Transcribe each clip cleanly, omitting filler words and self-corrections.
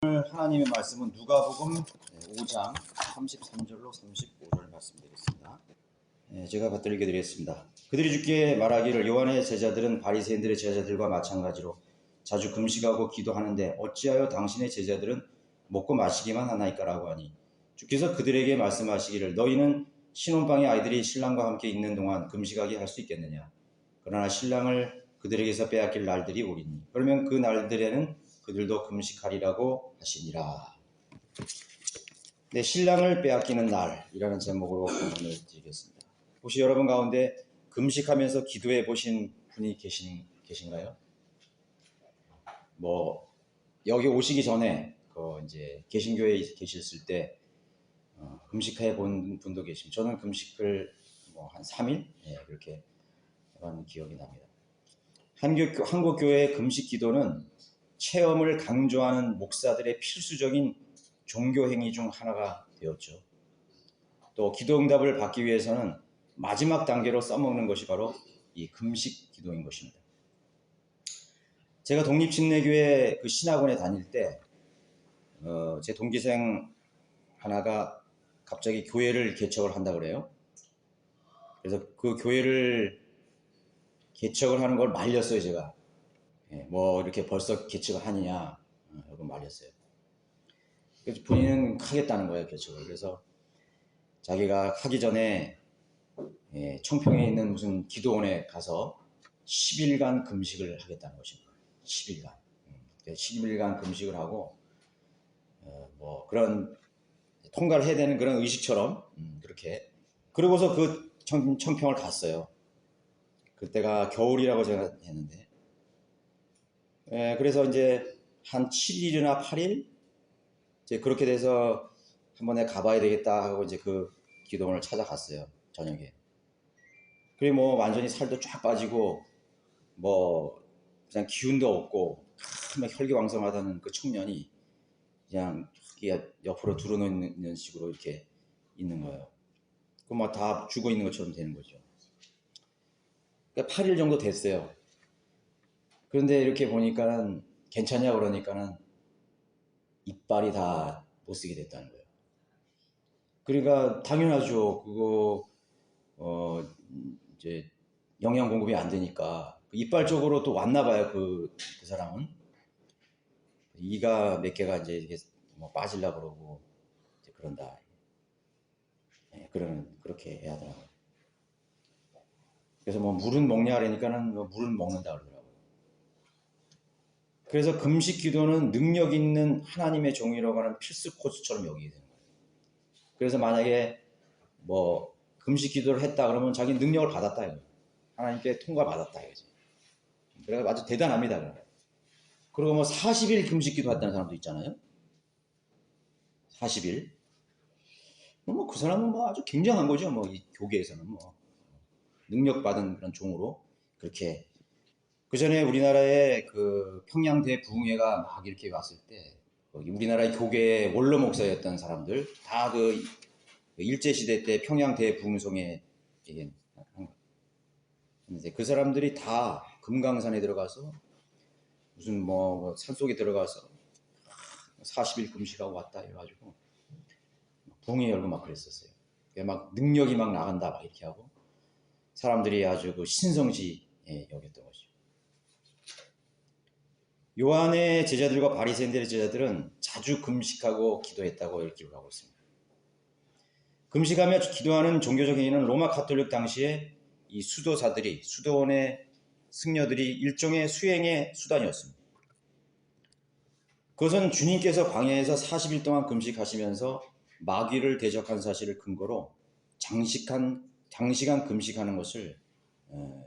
오늘 하나님의 말씀은 누가복음 5장 33절로 35절 말씀드리겠습니다. 제가 받들게 드리겠습니다. 그들이 주께 말하기를 요한의 제자들은 바리새인들의 제자들과 마찬가지로 자주 금식하고 기도하는데 어찌하여 당신의 제자들은 먹고 마시기만 하나이까라고 하니, 주께서 그들에게 말씀하시기를 너희는 신혼방의 아이들이 신랑과 함께 있는 동안 금식하게 할 수 있겠느냐. 그러나 신랑을 그들에게서 빼앗길 날들이 오리니 그러면 그 날들에는 그들도 금식하리라고 하시니라. 네, 신랑을 빼앗기는 날이라는 제목으로 본문을 드리겠습니다. 혹시 여러분 가운데 금식하면서 기도해 보신 분이 계신가요? 여기 오시기 전에 이제 개신교에 계셨을 때 금식해 본 분도 계십니다. 저는 금식을 한 3일 그렇게 해본 기억이 납니다. 한국 교회의 금식 기도는 체험을 강조하는 목사들의 필수적인 종교 행위 중 하나가 되었죠. 또 기도 응답을 받기 위해서는 마지막 단계로 써먹는 것이 바로 이 금식 기도인 것입니다. 제가 독립침례교회 그 신학원에 다닐 때 제 동기생 하나가 갑자기 교회를 개척을 한다 그래요. 그래서 그 교회를 개척을 하는 걸 말렸어요, 제가. 이렇게 벌써 개척을 하느냐, 이거 말렸어요. 그래서 본인은 하겠다는 거예요, 개척을. 그래서 자기가 하기 전에 청평에 있는 무슨 기도원에 가서 10일간 금식을 하겠다는 것입니다. 10일간. 10일간 금식을 하고, 그런 통과를 해야 되는 그런 의식처럼, 그렇게. 그러고서 그 청평을 갔어요. 그때가 겨울이라고 제가 했는데. 그래서 이제 한 7일이나 8일? 이제 그렇게 돼서 한 번에 가봐야 되겠다 하고 이제 그 기도원을 찾아갔어요, 저녁에. 그리고 완전히 살도 쫙 빠지고, 그냥 기운도 없고, 혈기왕성하다는 그 청년이 그냥 옆으로 드러놓는 식으로 이렇게 있는 거예요. 다 죽어 있는 것처럼 되는 거죠. 그러니까 8일 정도 됐어요. 그런데 이렇게 보니까는 괜찮냐 그러니까는 이빨이 다 못 쓰게 됐다는 거예요. 그러니까 당연하죠. 그거 이제 영양 공급이 안 되니까 이빨 쪽으로 또 왔나 봐요. 그 사람은 이가 몇 개가 이제 이게 빠질라 그러고 이제 그런다. 그렇게 해야 하더라고요. 그래서 물은 먹냐 그러니까는 물은 먹는다 그러더라고요. 그래서 금식 기도는 능력 있는 하나님의 종이라고 하는 필수 코스처럼 여기게 되는 거예요. 그래서 만약에 금식 기도를 했다 그러면 자기 능력을 받았다 이거예요. 하나님께 통과받았다 이거죠. 그래서 아주 대단합니다. 그리고 40일 금식 기도했다는 사람도 있잖아요. 40일. 그 사람은 아주 굉장한 거죠. 이 교계에서는 능력받은 그런 종으로 그렇게. 그 전에 우리나라에 그 평양대 부흥회가 막 이렇게 왔을 때 우리나라의 교계의 원로 목사였던 사람들 다 그 일제시대 때 평양대 부흥성에 그 사람들이 다 금강산에 들어가서 무슨 산속에 들어가서 40일 금식하고 왔다 해가지고 부흥회 열고 막 그랬었어요. 능력이 막 나간다 막 이렇게 하고 사람들이 아주 그 신성시 여겼던 거죠. 요한의 제자들과 바리새인들의 제자들은 자주 금식하고 기도했다고 이렇게 기록하고 있습니다. 금식하며 기도하는 종교적 행위는 로마 가톨릭 당시에 이 수도원의 승려들이 일종의 수행의 수단이었습니다. 그것은 주님께서 광야에서 40일 동안 금식하시면서 마귀를 대적한 사실을 근거로 장시간 금식하는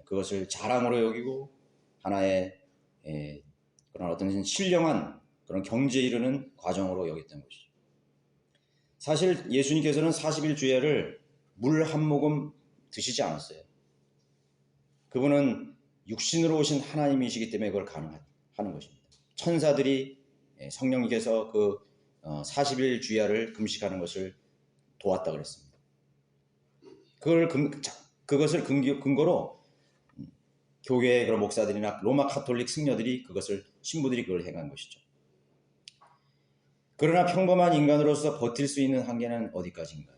그것을 자랑으로 여기고 하나의 그런 어떤 신령한 그런 경지에 이르는 과정으로 여겼던 것이죠. 사실 예수님께서는 40일 주야를 물 한 모금 드시지 않았어요. 그분은 육신으로 오신 하나님이시기 때문에 그걸 가능하는 것입니다. 천사들이 성령님께서 그 40일 주야를 금식하는 것을 도왔다 그랬습니다. 그것을 근거로 교회의 그런 목사들이나 로마 가톨릭 승려들이 신부들이 그걸 행한 것이죠. 그러나 평범한 인간으로서 버틸 수 있는 한계는 어디까지인가요?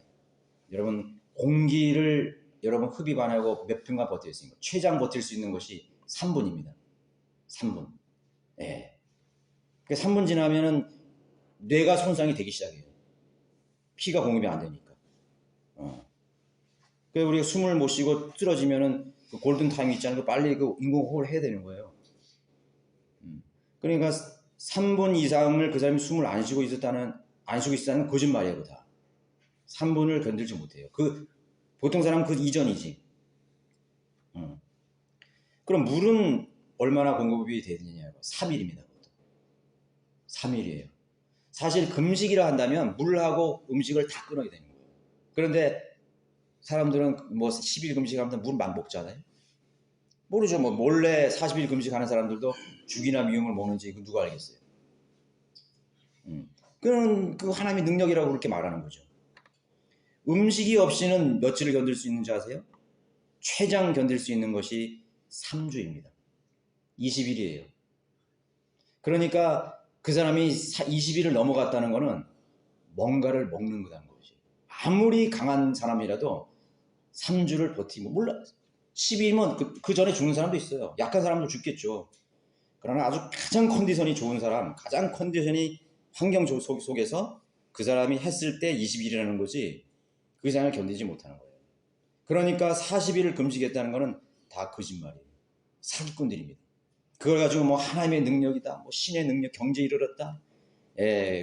여러분, 공기를 여러분 흡입 안 하고 몇 분간 버틸 수 있는 거. 최장 버틸 수 있는 것이 3분입니다. 3분. 예. 3분 지나면은 뇌가 손상이 되기 시작해요. 피가 공급이 안 되니까. 그래서 우리가 숨을 못 쉬고 쓰러지면은 그 골든 타임 있잖아요. 빨리 그 인공호흡을 해야 되는 거예요. 그러니까 3분 이상을 그 사람이 숨을 안 쉬고 있었다는 거짓말이에요, 다. 3분을 견딜지 못해요. 보통 사람은 그 이전이지. 그럼 물은 얼마나 공급이 되느냐고. 3일입니다. 3일이에요. 사실 금식이라 한다면 물하고 음식을 다 끊어야 되는 거예요. 그런데 사람들은 뭐 10일 금식하면 물 막 먹잖아요. 모르죠. 뭐 몰래 40일 금식하는 사람들도 죽이나 미음을 먹는지 누가 알겠어요. 그건 그 하나님의 능력이라고 그렇게 말하는 거죠. 음식이 없이는 며칠을 견딜 수 있는지 아세요? 최장 견딜 수 있는 것이 3주입니다. 20일이에요. 그러니까 그 사람이 20일을 넘어갔다는 것은 뭔가를 먹는 거라는 거지. 아무리 강한 사람이라도 3주를 버티면, 몰라. 10일이면 그 전에 죽는 사람도 있어요. 약한 사람도 죽겠죠. 그러나 아주 가장 컨디션이 좋은 사람, 가장 컨디션이 환경 속에서 그 사람이 했을 때 20일이라는 거지 그 이상을 견디지 못하는 거예요. 그러니까 40일을 금식했다는 것은 다 거짓말이에요. 사기꾼들입니다. 그걸 가지고 뭐 하나님의 능력이다, 뭐 신의 능력, 경제에 이르렀다,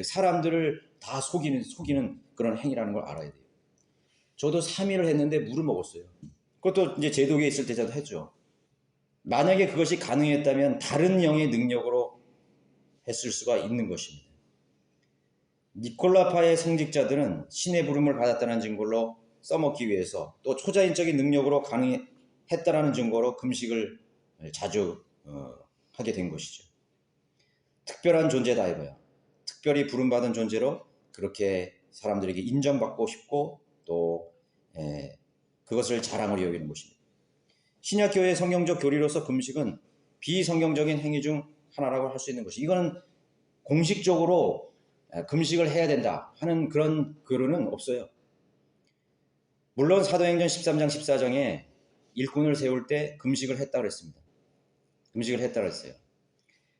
사람들을 다 속이는 그런 행위라는 걸 알아야 돼요. 저도 3일을 했는데 물을 먹었어요. 그것도 이제 제독에 있을 때 저도 했죠. 만약에 그것이 가능했다면 다른 영의 능력으로 했을 수가 있는 것입니다. 니콜라파의 성직자들은 신의 부름을 받았다는 증거로 써먹기 위해서 또 초자연적인 능력으로 가능했다는 증거로 금식을 자주 하게 된 것이죠. 특별한 존재다 이거야. 특별히 부름받은 존재로 그렇게 사람들에게 인정받고 싶고 또 그것을 자랑으로 여기는 것입니다. 신약교회의 성경적 교리로서 금식은 비성경적인 행위 중 하나라고 할 수 있는 것이, 이거는 공식적으로 금식을 해야 된다 하는 그런 글은 없어요. 물론 사도행전 13장 14장에 일꾼을 세울 때 금식을 했다 그랬습니다. 금식을 했다 그랬어요.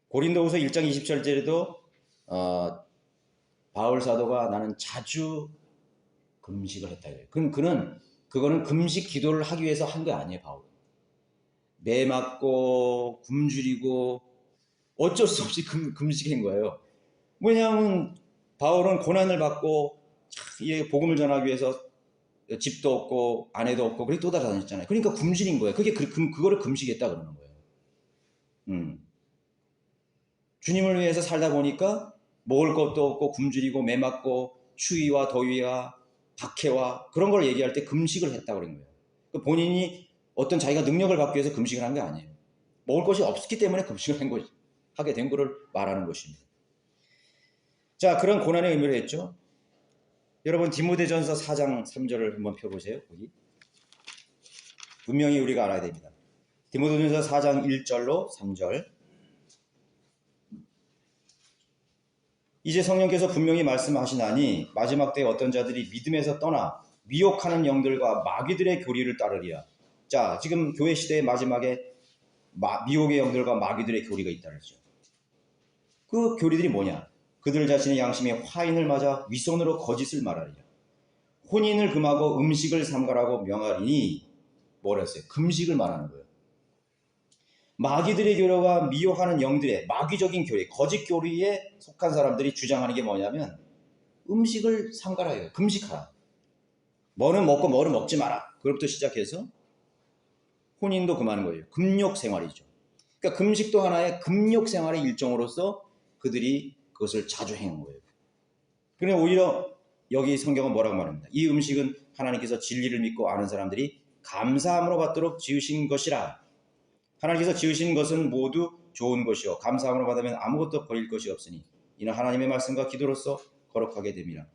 고린도후서 1장 20절에도 바울 사도가 나는 자주 금식을 했다 그래요. 그거는 금식 기도를 하기 위해서 한 게 아니에요. 바울 매 맞고 굶주리고 어쩔 수 없이 금식한 거예요. 왜냐하면 바울은 고난을 받고 복음을 전하기 위해서 집도 없고 아내도 없고 그렇게 떠다녔잖아요. 그러니까 굶주린 거예요. 그거를 금식했다 그러는 거예요. 주님을 위해서 살다 보니까 먹을 것도 없고 굶주리고 매 맞고 추위와 더위와 박해와 그런 걸 얘기할 때 금식을 했다 그런 거예요. 본인이 어떤 자기가 능력을 받기 위해서 금식을 한 게 아니에요. 먹을 것이 없었기 때문에 금식을 하게 된 것을 말하는 것입니다. 자, 그런 고난의 의미를 했죠. 여러분 디모데전서 4장 3절을 한번 펴보세요. 거기 분명히 우리가 알아야 됩니다. 디모데전서 4장 1절로 3절. 이제 성령께서 분명히 말씀하시나니 마지막 때에 어떤 자들이 믿음에서 떠나 미혹하는 영들과 마귀들의 교리를 따르리라. 자, 지금 교회 시대의 마지막에 미혹의 영들과 마귀들의 교리가 있다는 거죠. 그 교리들이 뭐냐? 그들 자신의 양심에 화인을 맞아 위선으로 거짓을 말하리라. 혼인을 금하고 음식을 삼가라고 명하리니 뭐라 했어요? 금식을 말하는 거예요. 마귀들의 교리와 미혹하는 영들의 마귀적인 교리, 거짓 교리에 속한 사람들이 주장하는 게 뭐냐면 음식을 삼가라요. 금식하라. 뭐는 먹고 뭐는 먹지 마라. 그것부터 시작해서 혼인도 금하는 거예요. 금욕 생활이죠. 그러니까 금식도 하나의 금욕 생활의 일종으로서 그들이 그것을 자주 행한 거예요. 그런데 오히려 여기 성경은 뭐라고 말합니다. 이 음식은 하나님께서 진리를 믿고 아는 사람들이 감사함으로 받도록 지으신 것이라. 하나님께서 지으신 것은 모두 좋은 것이요 감사함으로 받으면 아무것도 버릴 것이 없으니 이는 하나님의 말씀과 기도로서 거룩하게 됩니다.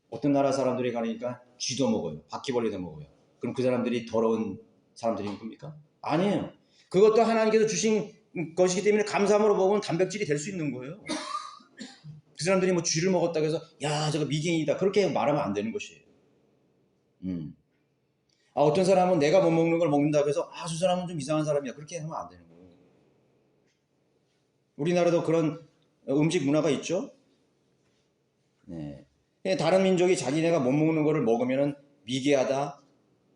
어떤 나라 사람들이 가니까 쥐도 먹어요. 바퀴벌레도 먹어요. 그럼 그 사람들이 더러운 사람들인 겁니까? 아니에요. 그것도 하나님께서 주신 것이기 때문에 감사함으로 먹으면 단백질이 될 수 있는 거예요. 그 사람들이 뭐 쥐를 먹었다고 해서 야 저거 미개인이다 그렇게 말하면 안 되는 것이에요. 어떤 사람은 내가 못 먹는 걸 먹는다고 해서 저 사람은 좀 이상한 사람이야 그렇게 하면 안 되는 거예요. 우리나라도 그런 음식 문화가 있죠. 네. 다른 민족이 자기네가 못 먹는 거를 먹으면 미개하다,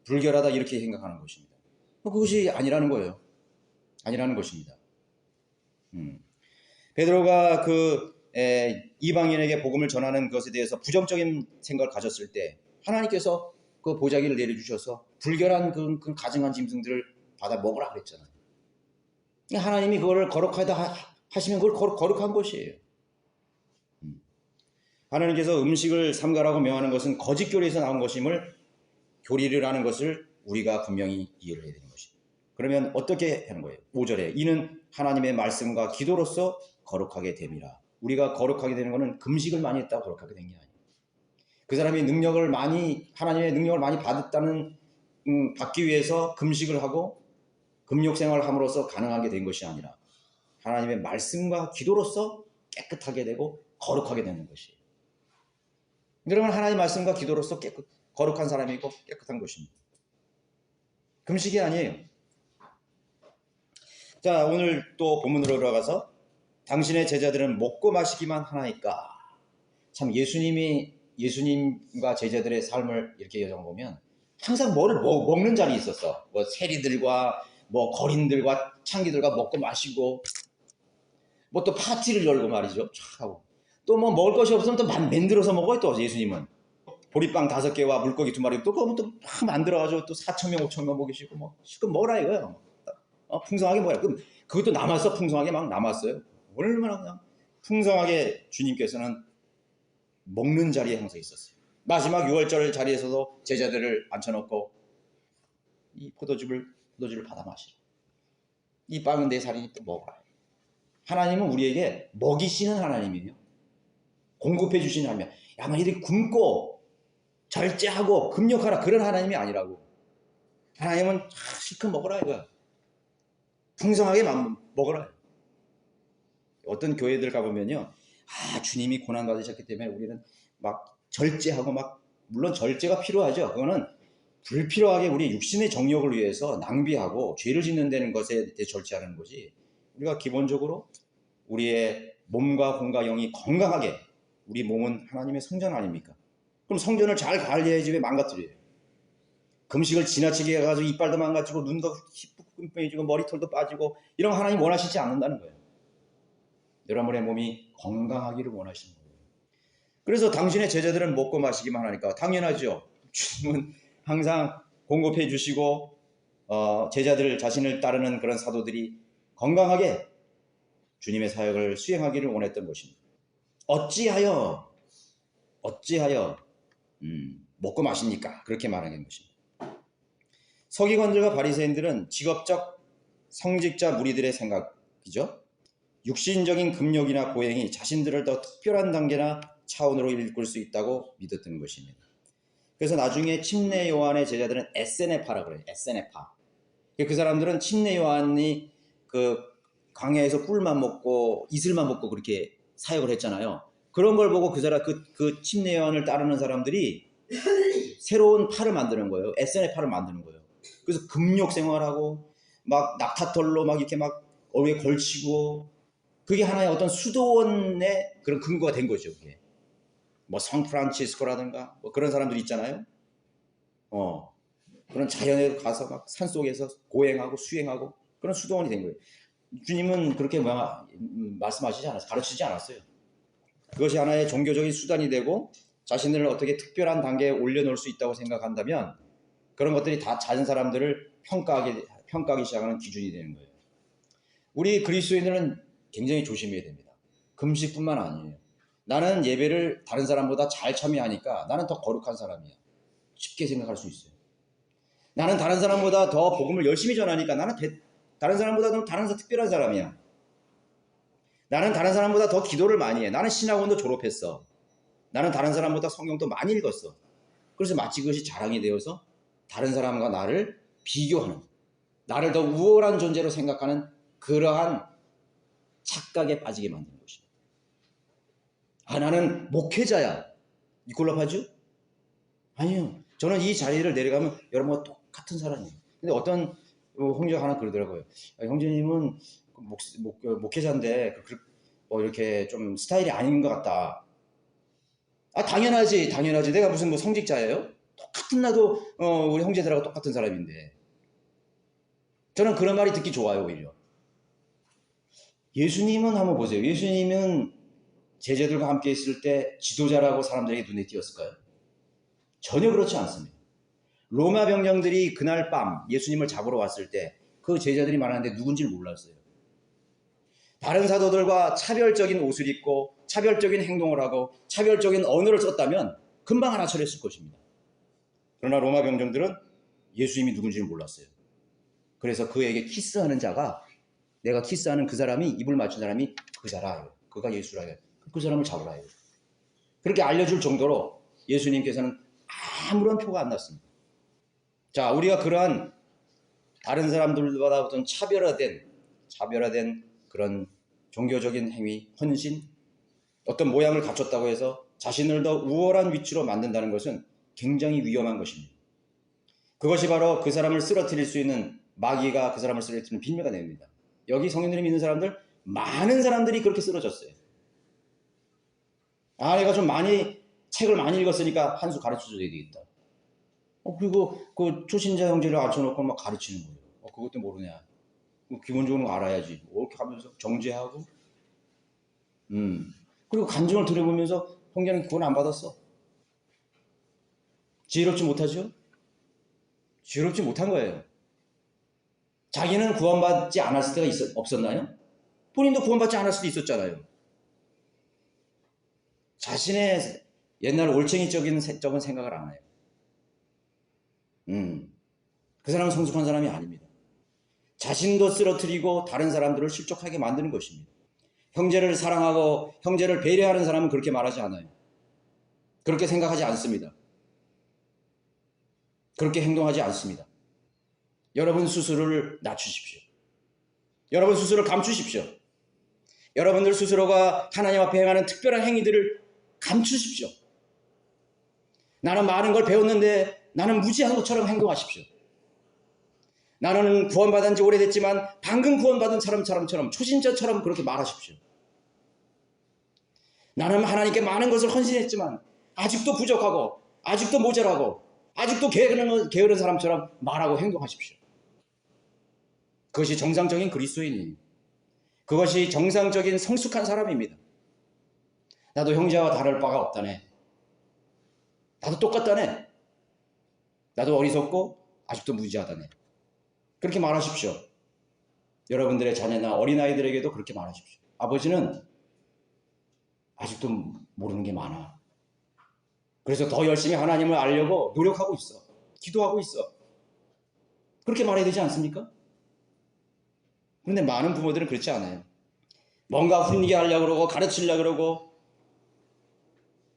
불결하다 이렇게 생각하는 것입니다. 그것이 아니라는 거예요. 아니라는 것입니다. 베드로가 이방인에게 복음을 전하는 것에 대해서 부정적인 생각을 가졌을 때 하나님께서 그 보자기를 내려주셔서 불결한 그 가증한 짐승들을 받아 먹으라 그랬잖아요. 하나님이 그거를 거룩하다 하시면 그걸 거룩한 것이에요. 하나님께서 음식을 삼가라고 명하는 것은 거짓 교리에서 나온 것임을 교리를 하는 것을 우리가 분명히 이해를 해야 되는 것입니다. 그러면 어떻게 하는 거예요? 5절에 이는 하나님의 말씀과 기도로서 거룩하게 됨이라. 우리가 거룩하게 되는 것은 금식을 많이 했다고 거룩하게 된 게 아니에요. 그 사람이 하나님의 능력을 많이 받기 위해서 금식을 하고 금욕 생활을 함으로써 가능하게 된 것이 아니라 하나님의 말씀과 기도로서 깨끗하게 되고 거룩하게 되는 것이에요. 그러면 하나님의 말씀과 기도로서 거룩한 사람이고 깨끗한 것입니다. 금식이 아니에요. 자, 오늘 또 본문으로 들어가서 당신의 제자들은 먹고 마시기만 하나이까. 참 예수님과 제자들의 삶을 이렇게 여쭤보면 항상 뭐를 먹는 자리에 있었어. 뭐 세리들과 뭐 거린들과 창기들과 먹고 마시고 뭐 또 파티를 열고 말이죠. 또 뭐 먹을 것이 없으면 또 만들어서 먹어요. 또 예수님은 보리빵 5개와 물고기 2마리 또 그거 또 만들어가지고 또 4,000명 5,000명 먹이시고 뭐 실컷 먹으라 이거예요. 풍성하게 먹어요. 그럼 그것도 남았어. 풍성하게 막 남았어요. 얼마나 그냥 풍성하게 주님께서는 먹는 자리에 항상 있었어요. 마지막 6월절 자리에서도 제자들을 앉혀놓고 이 포도주를 받아 마시라. 이 빵은 내 살이니 또 먹어라. 하나님은 우리에게 먹이시는 하나님이에요. 공급해 주시는 하나님. 야만 이렇게 굶고 절제하고 금욕하라 그런 하나님이 아니라고. 하나님은 실컷 먹어라 이거야. 풍성하게 먹어라. 어떤 교회들 가보면요. 주님이 고난 받으셨기 때문에 우리는 막 절제하고 물론 절제가 필요하죠. 그거는 불필요하게 우리 육신의 정욕을 위해서 낭비하고 죄를 짓는 데는 것에 대해 절제하는 거지. 우리가 기본적으로 우리의 몸과 혼과 영이 건강하게 우리 몸은 하나님의 성전 아닙니까? 그럼 성전을 잘 관리해야지 왜 망가뜨려요? 금식을 지나치게 해가지고 이빨도 망가지고 눈도 희뿌뿌해지고 머리털도 빠지고 이런 거 하나님 원하시지 않는다는 거예요. 여러분의 몸이 건강하기를 원하시는 거예요. 그래서 당신의 제자들은 먹고 마시기만 하니까 당연하죠. 주님은 항상 공급해 주시고 제자들 자신을 따르는 그런 사도들이 건강하게 주님의 사역을 수행하기를 원했던 것입니다. 어찌하여 먹고 마십니까? 그렇게 말하는 것입니다. 서기관들과 바리새인들은 직업적 성직자 무리들의 생각이죠. 육신적인 금욕이나 고행이 자신들을 더 특별한 단계나 차원으로 이끌 수 있다고 믿었던 것입니다. 그래서 나중에 침례 요한의 제자들은 에세네파라 그래요. 에세네파. 그 사람들은 침례 요한이 그 광야에서 꿀만 먹고 이슬만 먹고 그렇게 사역을 했잖아요. 그런 걸 보고 그 침례 요한을 따르는 사람들이 새로운 파를 만드는 거예요. 에세네파를 만드는 거예요. 그래서 금욕 생활하고 막 낙타털로 막 이렇게 막 얼굴에 걸치고 그게 하나의 어떤 수도원의 그런 근거가 된 거죠. 그게. 뭐 성프란치스코라든가 뭐 그런 사람들이 있잖아요. 그런 자연에 가서 막 산속에서 고행하고 수행하고 그런 수도원이 된 거예요. 주님은 그렇게 말씀하시지 않았어요. 가르치지 않았어요. 그것이 하나의 종교적인 수단이 되고 자신을 어떻게 특별한 단계에 올려놓을 수 있다고 생각한다면 그런 것들이 다 작은 사람들을 평가하기 시작하는 기준이 되는 거예요. 우리 그리스도인들은 굉장히 조심해야 됩니다. 금식뿐만 아니에요. 나는 예배를 다른 사람보다 잘 참여하니까 나는 더 거룩한 사람이야. 쉽게 생각할 수 있어요. 나는 다른 사람보다 더 복음을 열심히 전하니까 나는 다른 사람보다 더 특별한 사람이야. 나는 다른 사람보다 더 기도를 많이 해. 나는 신학원도 졸업했어. 나는 다른 사람보다 성경도 많이 읽었어. 그래서 마치 그것이 자랑이 되어서 다른 사람과 나를 비교하는, 나를 더 우월한 존재로 생각하는 그러한 착각에 빠지게 만드는 것입니다. 아, 나는 목회자야. 이꼴로 하죠? 아니요. 저는 이 자리를 내려가면 여러분과 똑같은 사람이에요. 근데 어떤 형제가 하나 그러더라고요. 아, 형제님은 목회자인데 뭐 이렇게 좀 스타일이 아닌 것 같다. 아, 당연하지, 당연하지. 내가 무슨 뭐 성직자예요? 똑같은 나도 우리 형제들하고 똑같은 사람인데. 저는 그런 말이 듣기 좋아요, 오히려. 예수님은 한번 보세요. 예수님은 제자들과 함께 있을 때 지도자라고 사람들에게 눈에 띄었을까요? 전혀 그렇지 않습니다. 로마 병정들이 그날 밤 예수님을 잡으러 왔을 때 그 제자들이 말하는데 누군지를 몰랐어요. 다른 사도들과 차별적인 옷을 입고 차별적인 행동을 하고 차별적인 언어를 썼다면 금방 알아차렸을 것입니다. 그러나 로마 병정들은 예수님이 누군지를 몰랐어요. 그래서 그에게 키스하는 자가, 내가 키스하는 그 사람이, 입을 맞춘 사람이 그자라. 그가 예수라. 그 사람을 잡으라. 그렇게 알려줄 정도로 예수님께서는 아무런 표가 안 났습니다. 자, 우리가 그러한 다른 사람들보다 어떤 차별화된 그런 종교적인 행위, 헌신, 어떤 모양을 갖췄다고 해서 자신을 더 우월한 위치로 만든다는 것은 굉장히 위험한 것입니다. 그것이 바로 그 사람을 쓰러뜨릴 수 있는, 마귀가 그 사람을 쓰러뜨리는 빌미가 됩니다. 여기 성령님을 믿는 사람들, 많은 사람들이 그렇게 쓰러졌어요. 아, 내가 좀 책을 많이 읽었으니까 한 수 가르쳐줘야 되겠다. 그리고 그 초신자 형제를 앉혀놓고 막 가르치는 거예요. 그것도 모르냐. 기본적으로 알아야지. 이렇게 하면서 정죄하고, 그리고 간증을 들어보면서 형제는 구원 안 받았어. 지혜롭지 못하죠? 지혜롭지 못한 거예요. 자기는 구원받지 않았을 때가 없었나요? 본인도 구원받지 않을 수도 있었잖아요. 자신의 옛날 올챙이적인 생각을 안 해요. 그 사람은 성숙한 사람이 아닙니다. 자신도 쓰러뜨리고 다른 사람들을 실족하게 만드는 것입니다. 형제를 사랑하고 형제를 배려하는 사람은 그렇게 말하지 않아요. 그렇게 생각하지 않습니다. 그렇게 행동하지 않습니다. 여러분 스스로를 낮추십시오. 여러분 스스로를 감추십시오. 여러분들 스스로가 하나님 앞에 행하는 특별한 행위들을 감추십시오. 나는 많은 걸 배웠는데 나는 무지한 것처럼 행동하십시오. 나는 구원받은 지 오래됐지만 방금 구원받은 사람처럼 초신자처럼 그렇게 말하십시오. 나는 하나님께 많은 것을 헌신했지만 아직도 부족하고 아직도 모자라고 아직도 게으른 사람처럼 말하고 행동하십시오. 그것이 정상적인 그리스도인이에요. 그것이 정상적인 성숙한 사람입니다. 나도 형제와 다를 바가 없다네. 나도 똑같다네. 나도 어리석고 아직도 무지하다네. 그렇게 말하십시오. 여러분들의 자녀나 어린아이들에게도 그렇게 말하십시오. 아버지는 아직도 모르는 게 많아. 그래서 더 열심히 하나님을 알려고 노력하고 있어. 기도하고 있어. 그렇게 말해야 되지 않습니까? 그런데 많은 부모들은 그렇지 않아요. 뭔가 훈계 하려고 그러고 가르치려고 그러고.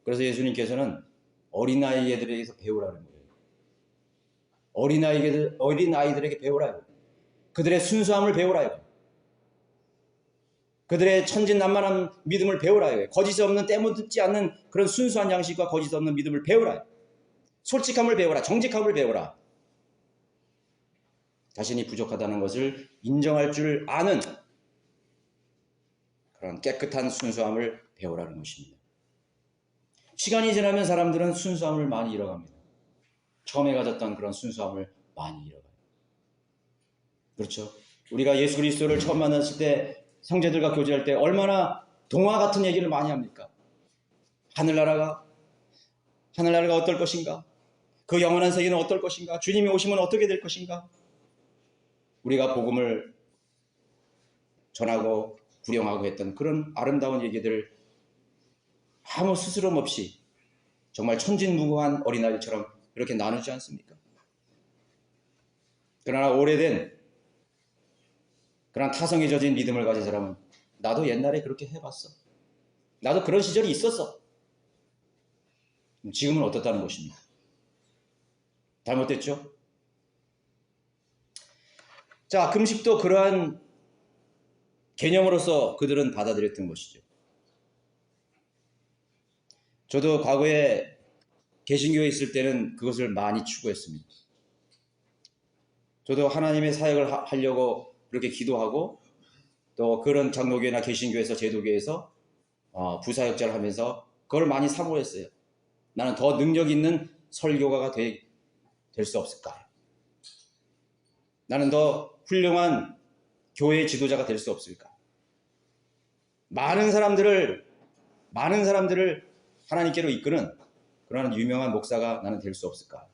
그래서 예수님께서는 어린아이들에게서 배우라는 거예요. 어린아이들에게 배우라요. 그들의 순수함을 배우라요. 그들의 천진난만한 믿음을 배우라요. 거짓 없는 때묻지 않는 그런 순수한 양식과 거짓 없는 믿음을 배우라요. 솔직함을 배우라. 정직함을 배우라. 자신이 부족하다는 것을 인정할 줄 아는 그런 깨끗한 순수함을 배우라는 것입니다. 시간이 지나면 사람들은 순수함을 많이 잃어갑니다. 처음에 가졌던 그런 순수함을 많이 잃어가요. 그렇죠? 우리가 예수 그리스도를 처음 만났을 때 형제들과 교제할 때 얼마나 동화 같은 얘기를 많이 합니까? 하늘나라가 어떨 것인가? 그 영원한 세계는 어떨 것인가? 주님이 오시면 어떻게 될 것인가? 우리가 복음을 전하고 구령하고 했던 그런 아름다운 얘기들을 아무 스스럼 없이 정말 천진무구한 어린아이처럼 그렇게 나누지 않습니까? 그러나 오래된 그런 타성에 젖은 믿음을 가진 사람은 나도 옛날에 그렇게 해봤어. 나도 그런 시절이 있었어. 지금은 어떻다는 것입니다. 잘못됐죠? 자, 금식도 그러한 개념으로서 그들은 받아들였던 것이죠. 저도 과거에 개신교에 있을 때는 그것을 많이 추구했습니다. 저도 하나님의 사역을 하려고 그렇게 기도하고 또 그런 장로교회나 개신교에서 제도교에서 부사역자를 하면서 그걸 많이 사모했어요. 나는 더 능력 있는 설교가가 될 수 없을까? 나는 더 훌륭한 교회 지도자가 될 수 없을까? 많은 사람들을 하나님께로 이끄는 그런 유명한 목사가 나는 될 수 없을까?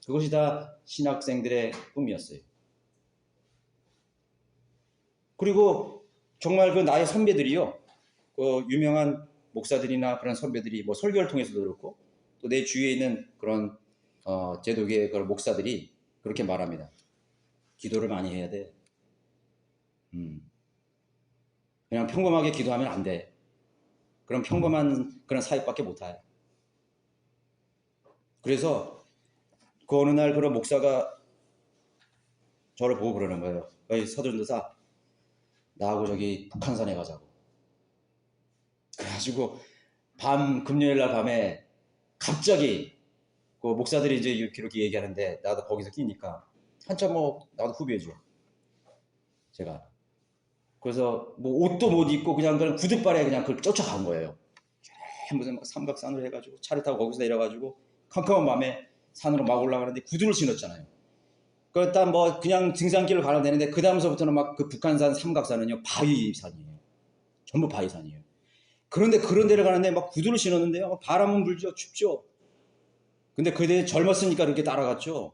그것이 다 신학생들의 꿈이었어요. 그리고 정말 그 나의 선배들이요, 그 유명한 목사들이나 그런 선배들이 뭐 설교를 통해서도 그렇고 또 내 주위에 있는 그런 제도계의 그런 목사들이 그렇게 말합니다. 기도를 많이 해야 돼. 그냥 평범하게 기도하면 안 돼. 그럼 평범한 그런 사역밖에 못 해. 그래서 그 어느 날 그런 목사가 저를 보고 그러는 거예요. 어이 서준도사, 나하고 저기 북한산에 가자고. 그래가지고 금요일 날 밤에 갑자기 그 목사들이 이제 이렇게 얘기하는데 나도 거기서 끼니까 한참 뭐 나도 후배죠. 제가. 그래서 뭐 옷도 못 입고 그냥 구둣발에 그냥 그걸 쫓아간 거예요. 무슨 막 삼각산으로 해가지고 차를 타고 거기서 내려가지고 캄캄한 밤에 산으로 막 올라가는데 구두를 신었잖아요. 그렇다 뭐 그냥 등산길을 가면 되는데 그 다음서부터는 막 그 북한산 삼각산은요 바위산이에요. 전부 바위산이에요. 그런데 그런 데를 가는데 막 구두를 신었는데요. 바람은 불죠. 춥죠. 근데 그때 젊었으니까 그렇게 따라갔죠.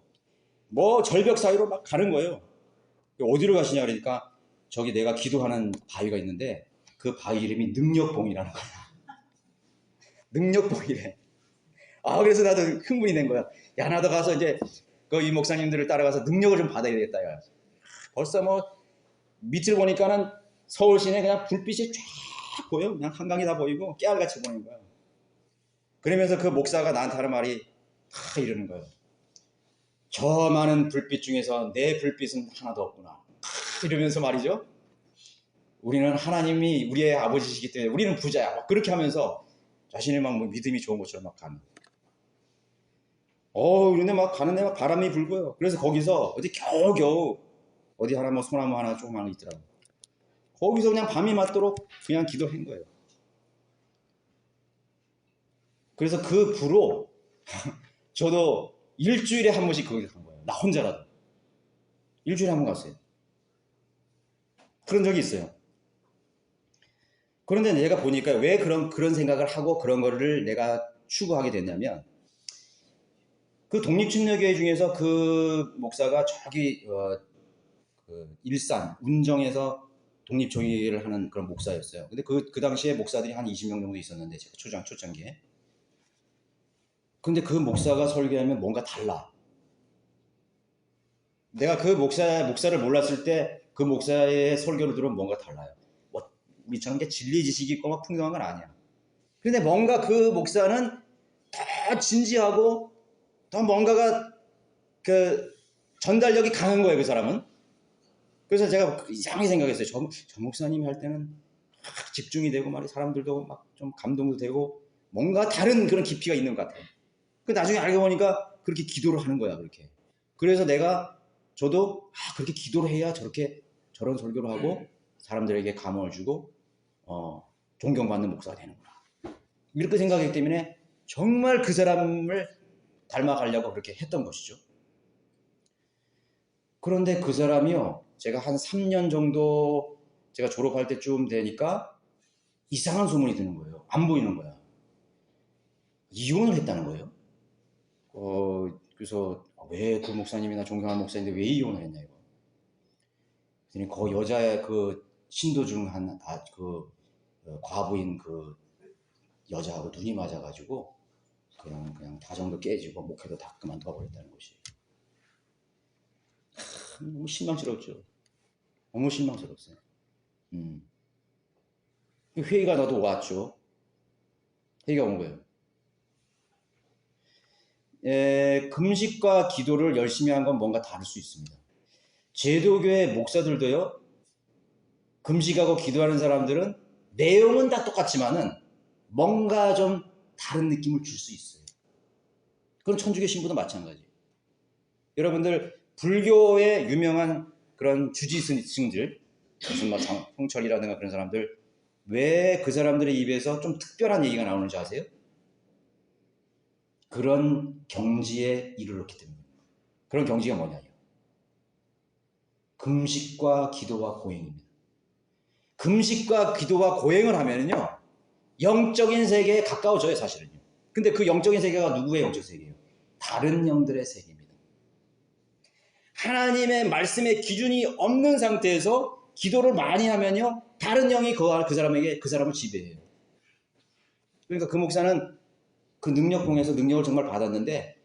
뭐 절벽 사이로 막 가는 거예요. 어디로 가시냐 그러니까 저기 내가 기도하는 바위가 있는데 그 바위 이름이 능력봉이라는 거야. 능력봉이래. 그래서 나도 흥분이 된 거야. 야, 나도 가서 이제 그 이 목사님들을 따라가서 능력을 좀 받아야 되겠다. 야. 벌써 뭐 밑을 보니까는 서울 시내 그냥 불빛이 쫙 보여. 그냥 한강이 다 보이고 깨알같이 보이는 거야. 그러면서 그 목사가 나한테 하는 말이 다 이러는 거예요. 저 많은 불빛 중에서 내 불빛은 하나도 없구나. 이러면서 말이죠. 우리는 하나님이 우리의 아버지시기 때문에 우리는 부자야. 막 그렇게 하면서 자신의 막 믿음이 좋은 것처럼 막 가는. 근데 막 가는데 막 바람이 불고요. 그래서 거기서 어디 겨우겨우 어디 하나 뭐 소나무 하나 조그만 거 있더라고. 거기서 그냥 밤이 맞도록 그냥 기도한 거예요. 그래서 그 부로 저도 일주일에 한 번씩 거기 간 거예요. 나 혼자라도. 일주일에 한 번 갔어요. 그런 적이 있어요. 그런데 내가 보니까 왜 그런 생각을 하고 그런 거를 내가 추구하게 됐냐면 그 독립침례교회 중에서 그 목사가 저기 그 일산 운정에서 독립정의를 하는 그런 목사였어요. 근데 그 당시에 목사들이 한 20명 정도 있었는데 제가 초창기에. 근데 그 목사가 설교하면 뭔가 달라. 내가 그 목사를 몰랐을 때 그 목사의 설교를 들으면 뭔가 달라요. 뭐 미처럼 게 진리 지식이 있고 막 풍성한 건 아니야. 근데 뭔가 그 목사는 더 진지하고 더 뭔가가 그 전달력이 강한 거예요, 그 사람은. 그래서 제가 이상하게 생각했어요. 저 목사님이 할 때는 막 집중이 되고 말이 사람들도 막 좀 감동도 되고 뭔가 다른 그런 깊이가 있는 것 같아요. 그 나중에 알고 보니까 그렇게 기도를 하는 거야, 그렇게. 그래서 저도 그렇게 기도를 해야 저런 설교를 하고 사람들에게 감흥을 주고 존경받는 목사가 되는구나. 이렇게 생각했기 때문에 정말 그 사람을 닮아가려고 그렇게 했던 것이죠. 그런데 그 사람이요, 제가 한 3년 정도 제가 졸업할 때쯤 되니까 이상한 소문이 드는 거예요. 안 보이는 거야. 이혼을 했다는 거예요. 그래서 왜 그 목사님이나 존경하는 목사인데 왜 이혼을 했냐 이거. 그랬더니 그 여자의 그 신도 중 그 과부인 그 여자하고 눈이 맞아가지고 그냥 다정도 깨지고 목회도 다 그만둬 버렸다는 것이. 너무 실망스럽죠. 너무 실망스럽어요. 회의가 나도 왔죠. 회의가 온 거예요. 금식과 기도를 열심히 한 건 뭔가 다를 수 있습니다. 제도교회 목사들도요, 금식하고 기도하는 사람들은 내용은 다 똑같지만은 뭔가 좀 다른 느낌을 줄 수 있어요. 그럼 천주교 신부도 마찬가지예요. 여러분들 불교의 유명한 그런 주지 스승들, 무슨 뭐 성철이라든가 그런 사람들, 왜 그 사람들의 입에서 좀 특별한 얘기가 나오는지 아세요? 그런 경지에 이르렀기 때문에. 그런 경지가 뭐냐요? 금식과 기도와 고행입니다. 금식과 기도와 고행을 하면요, 영적인 세계에 가까워져요, 사실은요. 근데 그 영적인 세계가 누구의 영적 세계예요? 다른 영들의 세계입니다. 하나님의 말씀의 기준이 없는 상태에서 기도를 많이 하면요, 다른 영이 그 사람에게 그 사람을 지배해요. 그러니까 그 목사는 그 능력 통해서 능력을 정말 받았는데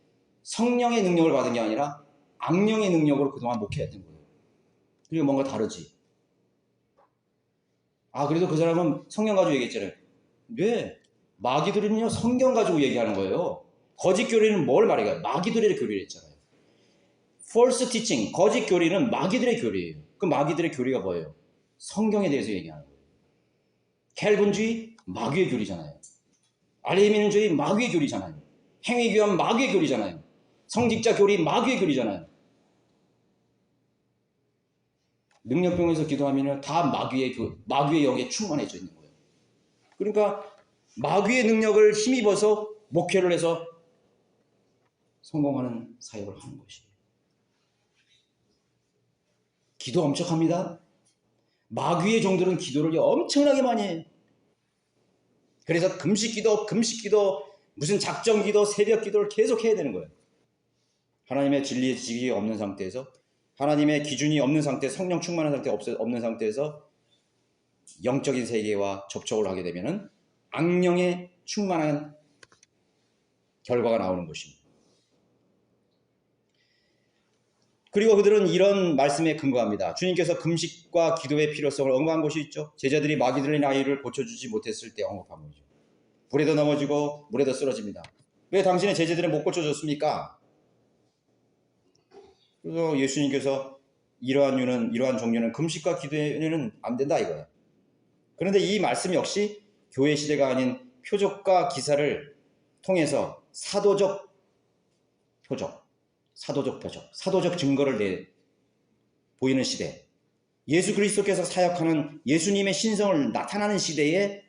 성령의 능력을 받은 게 아니라 악령의 능력으로 그동안 목회했던 거예요. 그리고 뭔가 다르지. 그래도 그 사람은 성령 가지고 얘기했잖아요. 왜? 마귀들은요, 성경 가지고 얘기하는 거예요. 거짓 교리는 뭘 말해요? 마귀들의 교리를 했잖아요. false teaching, 거짓 교리는 마귀들의 교리예요. 그 마귀들의 교리가 뭐예요? 성경에 대해서 얘기하는 거예요. 켈빈주의, 마귀의 교리잖아요. 알레미는주의, 마귀의 교리잖아요. 행위교환, 마귀의 교리잖아요. 성직자 교리, 마귀의 교리잖아요. 능력병에서 기도하면 다 마귀의 영에 충만해져 있는 거예요. 그러니까 마귀의 능력을 힘입어서 목회를 해서 성공하는 사역을 하는 것이에요. 기도 엄청 합니다. 마귀의 종들은 기도를 엄청나게 많이 해요. 그래서 금식 기도, 무슨 작정 기도, 새벽 기도를 계속 해야 되는 거예요. 하나님의 진리의 지식이 없는 상태에서, 하나님의 기준이 없는 상태, 성령 충만한 상태 없는 상태에서 영적인 세계와 접촉을 하게 되면은 악령에 충만한 결과가 나오는 것입니다. 그리고 그들은 이런 말씀에 근거합니다. 주님께서 금식과 기도의 필요성을 언급한 곳이 있죠. 제자들이 마귀 들린 아이를 고쳐주지 못했을 때 언급한 거죠. 불에도 넘어지고 물에도 쓰러집니다. 왜 당신의 제자들은 못 고쳐줬습니까? 그래서 예수님께서 이러한 종류는 금식과 기도에는 안 된다 이거예요. 그런데 이 말씀 역시 교회 시대가 아닌 표적과 기사를 통해서 사도적 표적, 사도적 증거를 보이는 시대, 예수 그리스도께서 사역하는 예수님의 신성을 나타나는 시대에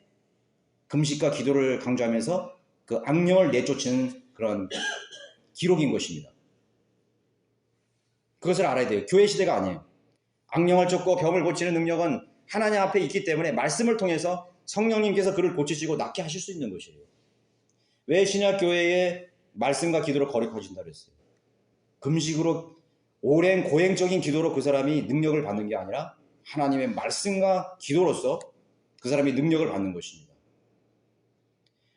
금식과 기도를 강조하면서 그 악령을 내쫓는 그런 기록인 것입니다. 그것을 알아야 돼요. 교회 시대가 아니에요. 악령을 쫓고 병을 고치는 능력은 하나님 앞에 있기 때문에 말씀을 통해서 성령님께서 그를 고치시고 낫게 하실 수 있는 것이에요. 왜 신약교회에 말씀과 기도로 거룩해진다 그랬어요? 금식으로 오랜 고행적인 기도로 그 사람이 능력을 받는 게 아니라 하나님의 말씀과 기도로서 그 사람이 능력을 받는 것입니다.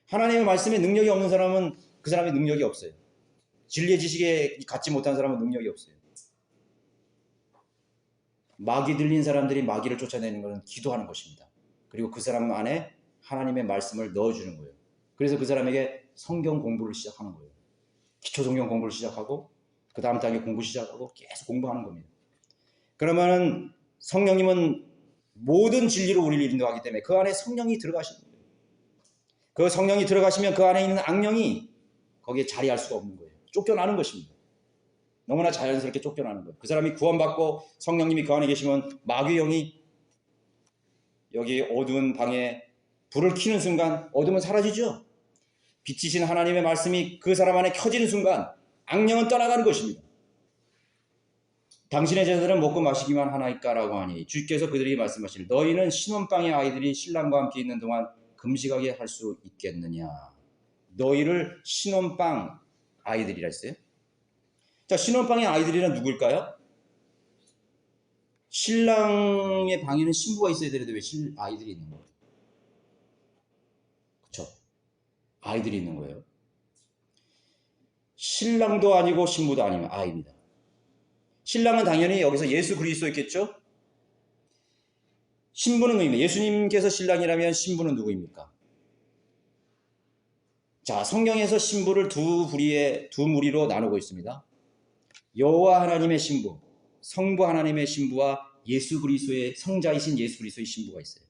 하나님의 말씀에 능력이 없는 사람은 그 사람이 능력이 없어요. 진리의 지식에 갖지 못한 사람은 능력이 없어요. 마귀 들린 사람들이 마귀를 쫓아내는 것은 기도하는 것입니다. 그리고 그 사람 안에 하나님의 말씀을 넣어주는 거예요. 그래서 그 사람에게 성경 공부를 시작하는 거예요. 기초 성경 공부를 시작하고 그 다음 단계 공부 시작하고 계속 공부하는 겁니다. 그러면은 성령님은 모든 진리로 우리를 인도하기 때문에 그 안에 성령이 들어가시는 거예요. 그 성령이 들어가시면 그 안에 있는 악령이 거기에 자리할 수가 없는 거예요. 쫓겨나는 것입니다. 너무나 자연스럽게 쫓겨나는 거예요. 그 사람이 구원받고 성령님이 그 안에 계시면 마귀 영이 여기 어두운 방에 불을 켜는 순간 어둠은 사라지죠. 빛이신 하나님의 말씀이 그 사람 안에 켜지는 순간 악령은 떠나가는 것입니다. 당신의 제자들은 먹고 마시기만 하나이까라고 하니 주께서 그들이 말씀하시길 너희는 신혼방의 아이들이 신랑과 함께 있는 동안 금식하게 할 수 있겠느냐. 너희를 신혼방 아이들이라 했어요. 자, 신혼방의 아이들이란 누굴까요? 신랑의 방에는 신부가 있어야 되는데 왜 아이들이 있는 거예요? 그렇죠? 아이들이 있는 거예요. 신랑도 아니고 신부도 아니면 아이입니다. 신랑은 당연히 여기서 예수 그리스도였겠죠? 신부는 누구입니까? 예수님께서 신랑이라면 신부는 누구입니까? 자, 성경에서 신부를 두 무리로 나누고 있습니다. 여호와 하나님의 신부, 성부 하나님의 신부와 예수 그리스도의 성자이신 예수 그리스도의 신부가 있어요.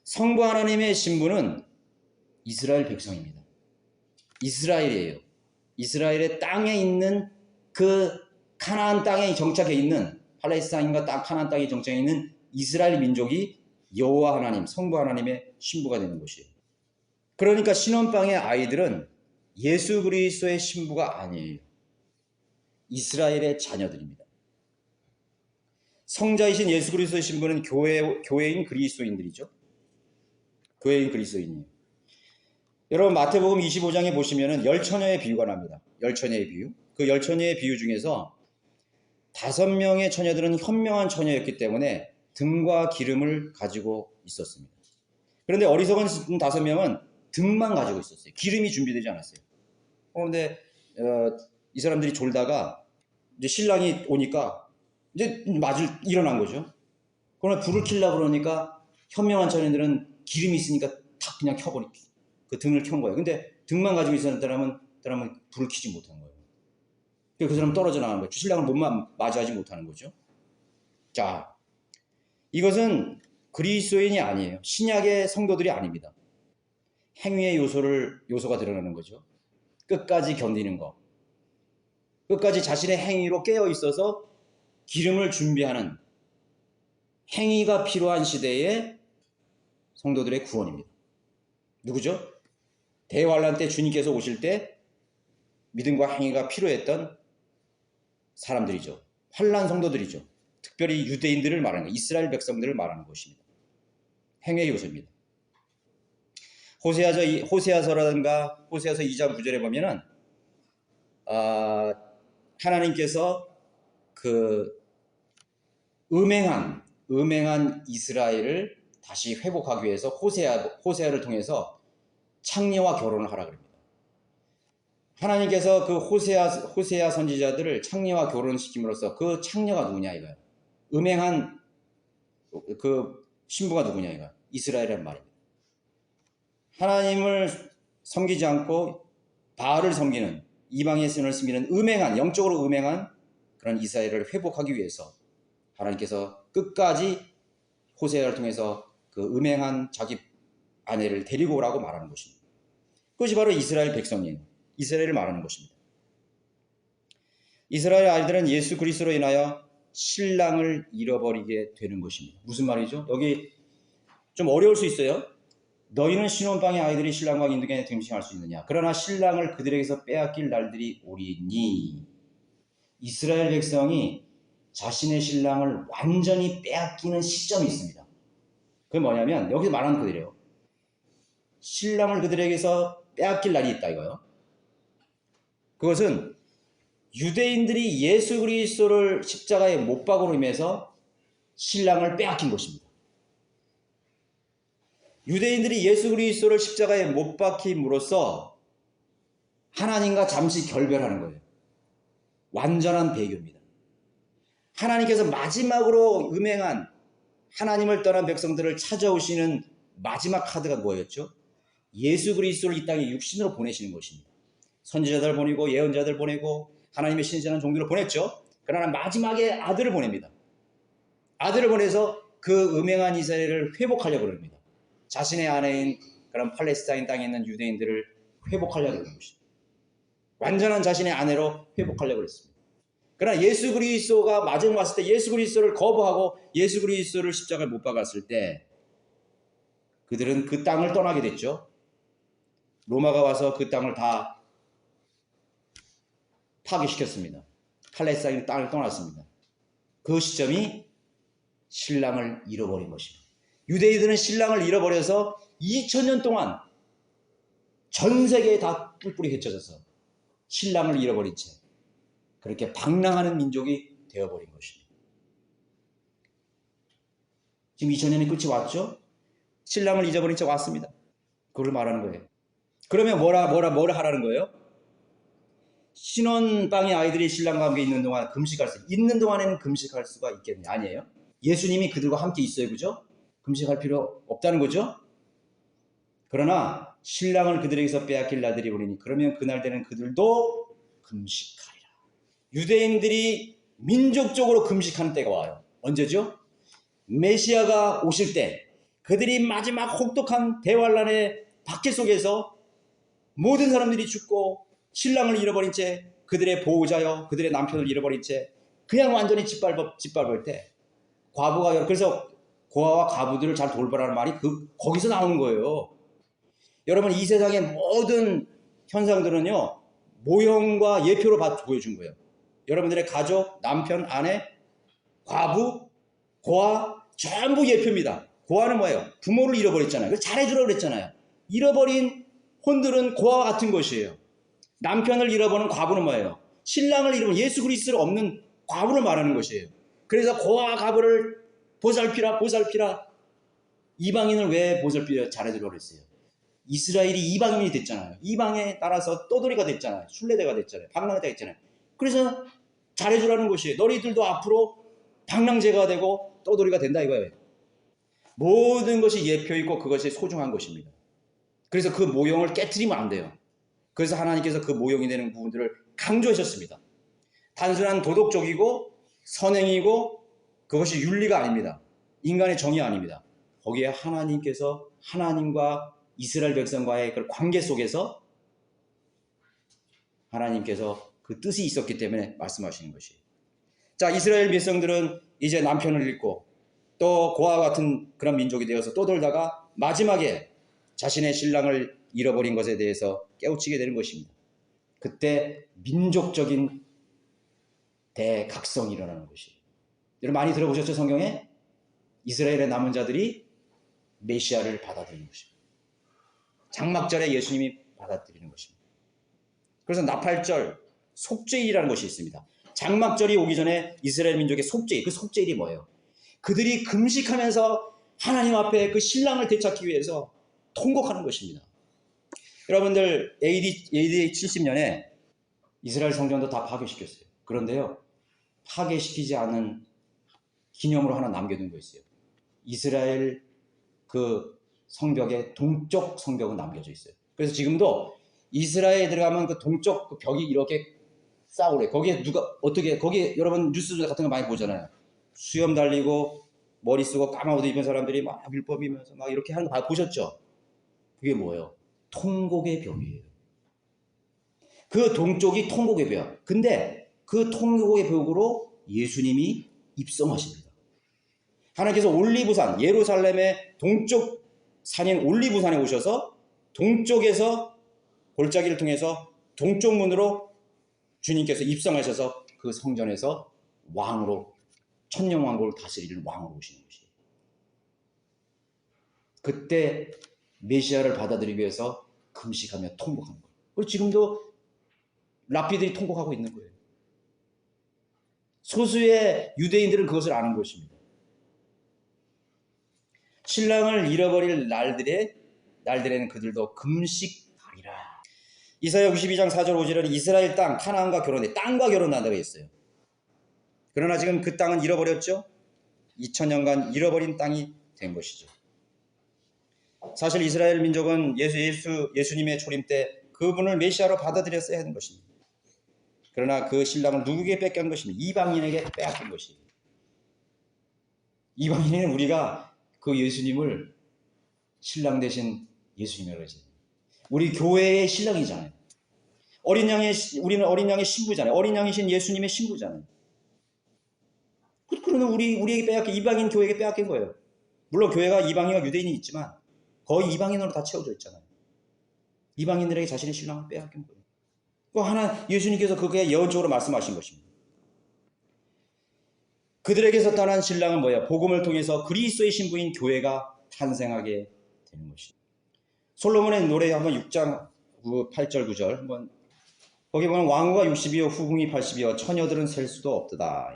성부 하나님의 신부는 이스라엘 백성입니다. 이스라엘이에요. 이스라엘의 땅에 있는 그 가나안 땅에 정착해 있는 팔레스타인과 가나안 땅에 정착해 있는 이스라엘 민족이 여호와 하나님, 성부 하나님의 신부가 되는 것이에요. 그러니까 신혼방의 아이들은 예수 그리스도의 신부가 아니에요. 이스라엘의 자녀들입니다. 성자이신 예수 그리스도의 신부는 교회인 그리스도인들이죠. 교회인 그리스도인이에요. 여러분 마태복음 25장에 보시면은 열처녀의 비유가 납니다. 열처녀의 비유. 그 열처녀의 비유 중에서 5명의 처녀들은 현명한 처녀였기 때문에 등과 기름을 가지고 있었습니다. 그런데 어리석은 5명은 등만 가지고 있었어요. 기름이 준비되지 않았어요. 그런데 이 사람들이 졸다가 이제 신랑이 오니까 이제 일어난 거죠. 그러면 불을 켜려고 그러니까 현명한 처녀들은 기름이 있으니까 탁 그냥 그 등을 켠 거예요. 근데 등만 가지고 있었던 사람은 불을 켜지 못한 거예요. 그 사람은 떨어져 나간 거예요. 신랑을 못 맞이하지 못하는 거죠. 자, 이것은 그리스도인이 아니에요. 신약의 성도들이 아닙니다. 행위의 요소가 드러나는 거죠. 끝까지 견디는 거. 끝까지 자신의 행위로 깨어 있어서 기름을 준비하는 행위가 필요한 시대의 성도들의 구원입니다. 누구죠? 대환란 때 주님께서 오실 때 믿음과 행위가 필요했던 사람들이죠. 환란 성도들이죠. 특별히 유대인들을 말하는 거예요. 이스라엘 백성들을 말하는 것입니다. 행위의 요소입니다. 호세아서라든가 호세아서 2장 9절에 보면은 하나님께서 그 음행한 이스라엘을 다시 회복하기 위해서 호세아를 통해서 창녀와 결혼을 하라 그럽니다. 하나님께서 그 호세아 선지자들을 창녀와 결혼시킴으로써 그 창녀가 누구냐 이거예요. 음행한 그 신부가 누구냐 이거예요. 이스라엘이란 말입니다. 하나님을 섬기지 않고 바알을 섬기는 이방의 신을 섬기는 영적으로 음행한 그런 이스라엘을 회복하기 위해서 하나님께서 끝까지 호세아를 통해서 그 음행한 자기 아내를 데리고 오라고 말하는 것입니다. 그것이 바로 이스라엘 백성이에요. 이스라엘을 말하는 것입니다. 이스라엘 아이들은 예수 그리스도로 인하여 신랑을 잃어버리게 되는 것입니다. 무슨 말이죠? 여기 좀 어려울 수 있어요. 너희는 신혼방의 아이들이 신랑과 인등에 등심할 수 있느냐? 그러나 신랑을 그들에게서 빼앗길 날들이 오리니. 이스라엘 백성이 자신의 신랑을 완전히 빼앗기는 시점이 있습니다. 그게 뭐냐면 여기서 말하는 그들이에요. 신랑을 그들에게서 빼앗길 날이 있다 이거요. 그것은 유대인들이 예수 그리스도를 십자가에 못 박음으로 인해서 신랑을 빼앗긴 것입니다. 유대인들이 예수 그리스도를 십자가에 못 박힘으로써 하나님과 잠시 결별하는 거예요. 완전한 배교입니다. 하나님께서 마지막으로 음행한 하나님을 떠난 백성들을 찾아오시는 마지막 카드가 뭐였죠? 예수 그리스도를 이 땅에 육신으로 보내시는 것입니다. 선지자들 보내고 예언자들 보내고 하나님의 신실한 종들을 보냈죠. 그러나 마지막에 아들을 보냅니다. 아들을 보내서 그 음행한 이스라엘을 회복하려고 합니다. 자신의 아내인 그런 팔레스타인 땅에 있는 유대인들을 회복하려고 하는 것입니다. 완전한 자신의 아내로 회복하려고 했습니다. 그러나 예수 그리스도가 마지막 왔을 때 예수 그리스도를 거부하고 예수 그리스도를 십자가에 못 박았을 때 그들은 그 땅을 떠나게 됐죠. 로마가 와서 그 땅을 다 파괴시켰습니다. 팔레스타인 땅을 떠났습니다. 그 시점이 신랑을 잃어버린 것입니다. 유대인들은 신랑을 잃어버려서 2000년 동안 전 세계에 다 뿔뿔이 흩어져서 신랑을 잃어버린 채 그렇게 방랑하는 민족이 되어버린 것입니다. 지금 2000년이 끝이 왔죠? 신랑을 잊어버린 채 왔습니다. 그걸 말하는 거예요. 그러면 뭐라 하라는 거예요? 신혼방의 아이들이 신랑과 함께 있는 동안 있는 동안에는 금식할 수가 있겠냐? 아니에요. 예수님이 그들과 함께 있어요. 그죠? 금식할 필요 없다는 거죠. 그러나 신랑을 그들에게서 빼앗길 날들이 오리니 그러면 그날 되는 그들도 금식하리라. 유대인들이 민족적으로 금식하는 때가 와요. 언제죠? 메시아가 오실 때 그들이 마지막 혹독한 대환란의 박해 속에서 모든 사람들이 죽고 신랑을 잃어버린 채 그들의 보호자여 그들의 남편을 잃어버린 채 그냥 완전히 짓밟을 때 과부가, 그래서 고아와 과부들을 잘 돌보라는 말이 거기서 나오는 거예요. 여러분, 이 세상의 모든 현상들은요, 모형과 예표로 보여준 거예요. 여러분들의 가족, 남편, 아내, 과부, 고아 전부 예표입니다. 고아는 뭐예요? 부모를 잃어버렸잖아요. 그래서 잘해주라고 그랬잖아요. 잃어버린 혼들은 고아와 같은 것이에요. 남편을 잃어버린 과부는 뭐예요? 신랑을 잃어버린 예수 그리스도를 없는 과부를 말하는 것이에요. 그래서 고아와 과부를 보살피라. 이방인을 왜 보살피라 잘해주라고 그랬어요? 이스라엘이 이방인이 됐잖아요. 이방에 따라서 떠돌이가 됐잖아요. 순례대가 됐잖아요. 방랑대가 됐잖아요. 그래서 잘해주라는 것이에요. 너희들도 앞으로 방랑제가 되고 떠돌이가 된다 이거예요. 모든 것이 예표이고 그것이 소중한 것입니다. 그래서 그 모형을 깨트리면 안 돼요. 그래서 하나님께서 그 모형이 되는 부분들을 강조하셨습니다. 단순한 도덕적이고 선행이고 그것이 윤리가 아닙니다. 인간의 정의 아닙니다. 거기에 하나님께서 하나님과 이스라엘 백성과의 그 관계 속에서 하나님께서 그 뜻이 있었기 때문에 말씀하시는 것이에요. 자, 이스라엘 백성들은 이제 남편을 잃고 또 고아와 같은 그런 민족이 되어서 떠돌다가 마지막에 자신의 신랑을 잃어버린 것에 대해서 깨우치게 되는 것입니다. 그때 민족적인 대각성이 일어나는 것이에요. 여러분 많이 들어보셨죠? 성경에? 이스라엘의 남은 자들이 메시아를 받아들이는 것입니다. 장막절에 예수님이 받아들이는 것입니다. 그래서 나팔절, 속죄일이라는 것이 있습니다. 장막절이 오기 전에 이스라엘 민족의 속죄일, 그 속죄일이 뭐예요? 그들이 금식하면서 하나님 앞에 그 신랑을 되찾기 위해서 통곡하는 것입니다. 여러분들 AD 70년에 이스라엘 성전도 다 파괴시켰어요. 그런데요, 파괴시키지 않은 기념으로 하나 남겨둔 거 있어요. 이스라엘 그 성벽의 동쪽 성벽은 남겨져 있어요. 그래서 지금도 이스라엘에 들어가면 그 동쪽 그 벽이 이렇게 싸우래. 거기에 거기 여러분 뉴스 같은 거 많이 보잖아요. 수염 달리고 머리 쓰고 까만 옷 입은 사람들이 막 율법이면서 막 이렇게 하는 거 보셨죠? 그게 뭐예요? 통곡의 벽이에요. 그 동쪽이 통곡의 벽. 근데 그 통곡의 벽으로 예수님이 입성하십니다. 하나님께서 올리브산, 예루살렘의 동쪽 산인 올리브산에 오셔서 동쪽에서 골짜기를 통해서 동쪽 문으로 주님께서 입성하셔서 그 성전에서 왕으로 천년왕국을 다스리는 왕으로 오시는 것이에요. 그때 메시아를 받아들이기 위해서 금식하며 통곡하는 거예요. 그리고 지금도 랍비들이 통곡하고 있는 거예요. 소수의 유대인들은 그것을 아는 것입니다. 신랑을 잃어버릴 날들에는 그들도 금식하리라. 이사야 62장 4절 5절에는 이스라엘 땅 가나안과 결혼해 땅과 결혼한다고 했어요. 그러나 지금 그 땅은 잃어버렸죠. 2000년간 잃어버린 땅이 된 것이죠. 사실 이스라엘 민족은 예수님의 초림 때 그분을 메시아로 받아들였어야 하는 것입니다. 그러나 그 신랑을 누구에게 뺏긴 것입니다. 이방인에게 빼앗긴 것입니다. 이방인은 우리가 그 예수님을 신랑 대신 예수님이라고 하죠. 우리 교회의 신랑이잖아요. 우리는 어린 양의 신부잖아요. 어린 양이신 예수님의 신부잖아요. 그러면 우리에게 이방인 교회에게 빼앗긴 거예요. 물론 교회가 이방인과 유대인이 있지만 거의 이방인으로 다 채워져 있잖아요. 이방인들에게 자신의 신랑을 빼앗긴 거예요. 예수님께서 그게 예언적으로 말씀하신 것입니다. 그들에게서 떠난 신랑은 뭐예요? 복음을 통해서 그리스도의 신부인 교회가 탄생하게 되는 것입니다. 솔로몬의 노래 한번 6장 8절 9절 한번 거기 보면 왕후가 60이요 후궁이 80이요 처녀들은 셀 수도 없도다.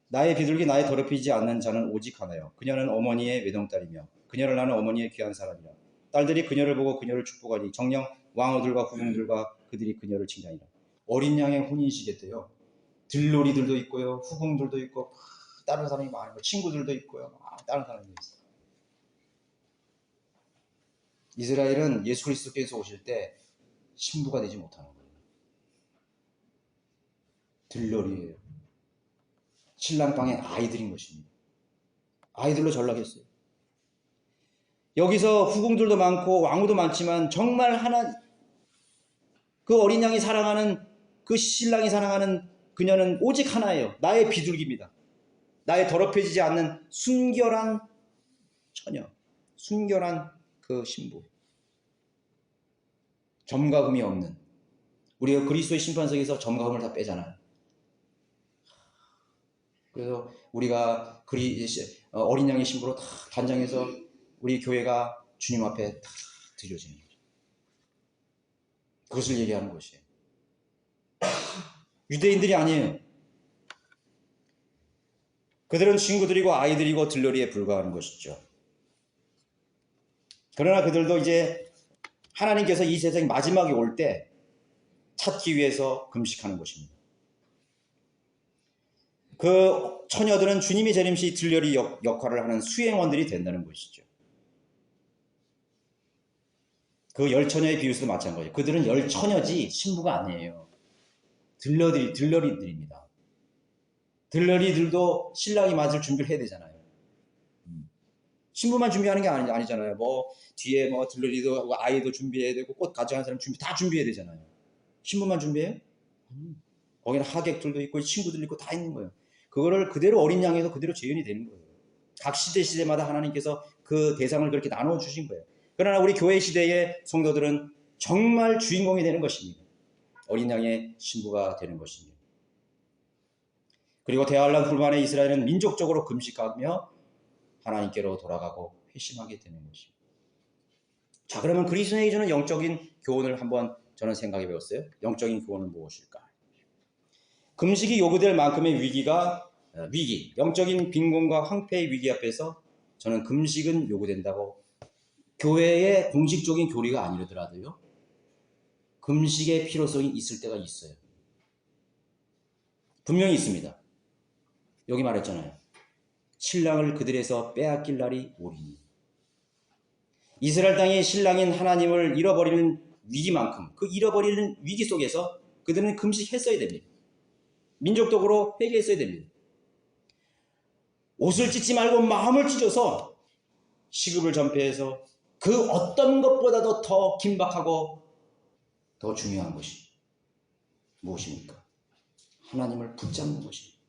나의 비둘기 나의 더럽히지 않는 자는 오직 하나요. 그녀는 어머니의 외동딸이며 그녀를 낳은 어머니의 귀한 사람이라. 딸들이 그녀를 보고 그녀를 축복하니 정녕 왕후들과 후궁들과 그들이 그녀를 칭찬이라. 어린 양의 혼인식에 때요. 들놀이들도 있고요. 후궁들도 있고 다른 사람이 많고 친구들도 있고요. 다른 사람이 있어요. 이스라엘은 예수 그리스도께서 오실 때 신부가 되지 못하는 거예요. 들놀이예요. 신랑방에 아이들인 것입니다. 아이들로 전락했어요. 여기서 후궁들도 많고 왕후도 많지만 정말 하나 그 어린 양이 사랑하는 그 신랑이 사랑하는 그녀는 오직 하나예요. 나의 비둘기입니다. 나의 더럽혀지지 않는 순결한 처녀, 순결한 그 신부. 점과 금이 없는. 우리가 그리스도의 심판석에서 점과 금을 다 빼잖아요. 그래서 우리가 어린 양의 신부로 다 단장해서 우리 교회가 주님 앞에 다 드려지는 거죠. 그것을 얘기하는 것이에요. 유대인들이 아니에요. 그들은 친구들이고 아이들이고 들러리에 불과하는 것이죠. 그러나 그들도 이제 하나님께서 이 세상 마지막에 올 때 찾기 위해서 금식하는 것입니다. 그 처녀들은 주님이 재림시 들러리 역할을 하는 수행원들이 된다는 것이죠. 그 열처녀의 비유에서도 마찬가지예요. 그들은 열처녀지 신부가 아니에요. 들러리들입니다. 들러리들도 신랑이 맞을 준비를 해야 되잖아요. 신부만 준비하는 게 아니잖아요. 뭐 뒤에 뭐 들러리도 하고 아이도 준비해야 되고 꽃 가져가는 사람 다 준비해야 되잖아요. 신부만 준비해요? 거기는 하객들도 있고 친구들 있고 다 있는 거예요. 그거를 그대로 어린 양에서 그대로 재현이 되는 거예요. 각 시대마다 하나님께서 그 대상을 그렇게 나눠 주신 거예요. 그러나 우리 교회 시대의 성도들은 정말 주인공이 되는 것입니다. 어린 양의 신부가 되는 것입니다. 그리고 대환란 후반에 이스라엘은 민족적으로 금식하며 하나님께로 돌아가고 회심하게 되는 것입니다. 자, 그러면 그리스도에게 주는 영적인 교훈을 한번 저는 생각해 보았어요. 영적인 교훈은 무엇일까? 금식이 요구될 만큼의 위기, 영적인 빈곤과 황폐의 위기 앞에서 저는 금식은 요구된다고, 교회의 공식적인 교리가 아니더라도요, 금식의 필요성이 있을 때가 있어요. 분명히 있습니다. 여기 말했잖아요. 신랑을 그들에서 빼앗길 날이 오리니. 이스라엘 땅의 신랑인 하나님을 잃어버리는 위기만큼, 그 잃어버리는 위기 속에서 그들은 금식했어야 됩니다. 민족적으로 회개했어야 됩니다. 옷을 찢지 말고 마음을 찢어서 시급을 전폐해서 그 어떤 것보다도 더 긴박하고 더 중요한 것이 무엇입니까? 하나님을 붙잡는 것입니다.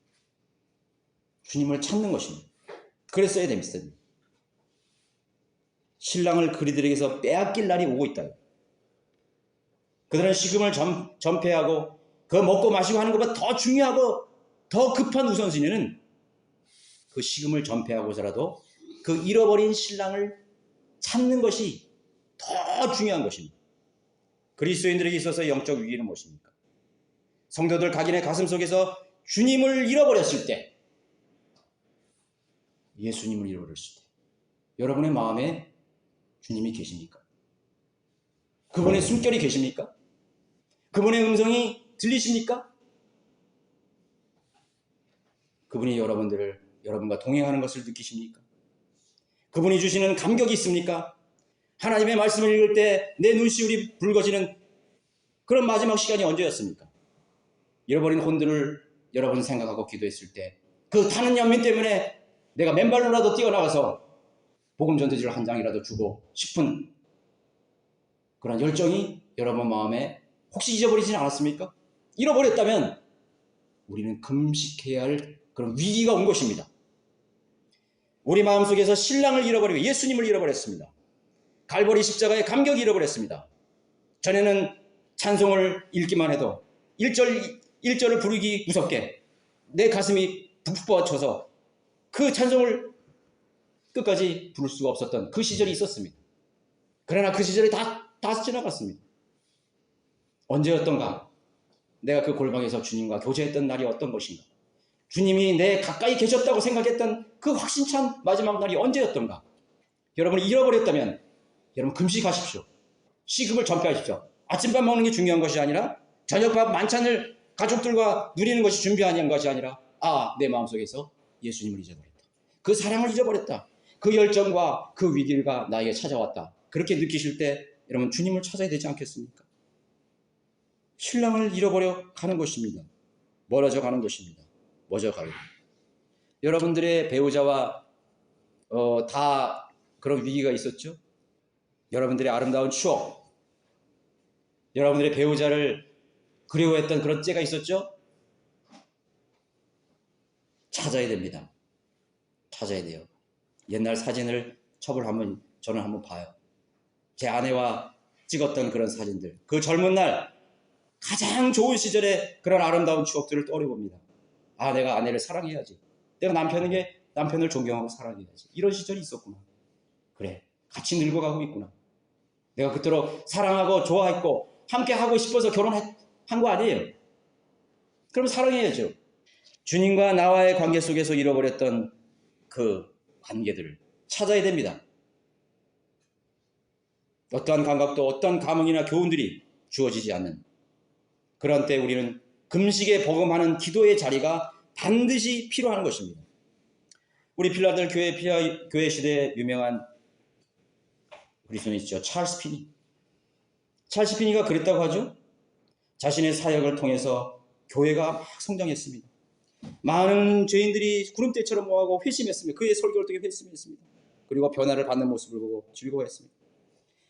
주님을 찾는 것입니다. 그랬어야 됩니다. 신랑을 그리들에게서 빼앗길 날이 오고 있다. 그들은 식음을 전폐하고 그 먹고 마시고 하는 것보다 더 중요하고 더 급한 우선순위는 그 식음을 전폐하고서라도 그 잃어버린 신랑을 찾는 것이 더 중요한 것입니다. 그리스도인들에게 있어서 영적 위기는 무엇입니까? 성도들 각인의 가슴 속에서 주님을 잃어버렸을 때, 예수님을 잃어버렸을 때 여러분의 마음에 주님이 계십니까? 그분의 숨결이 계십니까? 그분의 음성이 들리십니까? 그분이 여러분과 동행하는 것을 느끼십니까? 그분이 주시는 감격이 있습니까? 하나님의 말씀을 읽을 때 내 눈시울이 붉어지는 그런 마지막 시간이 언제였습니까? 잃어버린 혼들을 여러분 생각하고 기도했을 때 그 타는 연민 때문에 내가 맨발로라도 뛰어나가서 복음 전도지를 한 장이라도 주고 싶은 그런 열정이 여러분 마음에 혹시 잊어버리지는 않았습니까? 잃어버렸다면 우리는 금식해야 할 그런 위기가 온 것입니다. 우리 마음속에서 신랑을 잃어버리고 예수님을 잃어버렸습니다. 갈보리 십자가의 감격이 잃어버렸습니다. 전에는 찬송을 읽기만 해도 1절을 부르기 무섭게 내 가슴이 북부어쳐서 그 찬송을 끝까지 부를 수가 없었던 그 시절이 있었습니다. 그러나 그 시절이 다 지나갔습니다. 언제였던가? 내가 그 골방에서 주님과 교제했던 날이 어떤 것인가? 주님이 내 가까이 계셨다고 생각했던 그 확신찬 마지막 날이 언제였던가? 여러분이 잃어버렸다면 여러분 금식하십시오. 식음을 전폐하십시오. 아침밥 먹는 게 중요한 것이 아니라 저녁밥 만찬을 가족들과 누리는 것이 준비하는 것이 아니라 내 마음속에서 예수님을 잊어버렸다. 그 사랑을 잊어버렸다. 그 열정과 그 위기가 나에게 찾아왔다. 그렇게 느끼실 때 여러분 주님을 찾아야 되지 않겠습니까? 신랑을 잃어버려 가는 것입니다. 멀어져 가는 것입니다. 여러분들의 배우자와 다 그런 위기가 있었죠. 여러분들의 아름다운 추억, 여러분들의 배우자를 그리워했던 그런 때가 있었죠. 찾아야 됩니다. 찾아야 돼요. 옛날 사진을 저는 한번 봐요. 제 아내와 찍었던 그런 사진들, 그 젊은 날 가장 좋은 시절의 그런 아름다운 추억들을 떠올려봅니다. 아, 내가 아내를 사랑해야지. 내가 남편을 존경하고 사랑해야지. 이런 시절이 있었구나. 그래, 같이 늙어가고 있구나. 내가 그토록 사랑하고 좋아했고 함께 하고 싶어서 결혼한 거 아니에요. 그럼 사랑해야죠. 주님과 나와의 관계 속에서 잃어버렸던 그 관계들을 찾아야 됩니다. 어떠한 감각도 어떠한 감흥이나 교훈들이 주어지지 않는 그런 때 우리는 금식에 복음하는 기도의 자리가 반드시 필요한 것입니다. 우리 필라델 교회 시대에 유명한 그리스도인이죠. 찰스 피니. 찰스 피니가 그랬다고 하죠. 자신의 사역을 통해서 교회가 막 성장했습니다. 많은 죄인들이 구름대처럼 모아고 회심했습니다. 그의 설교를 통해 회심했습니다. 그리고 변화를 받는 모습을 보고 즐거워했습니다.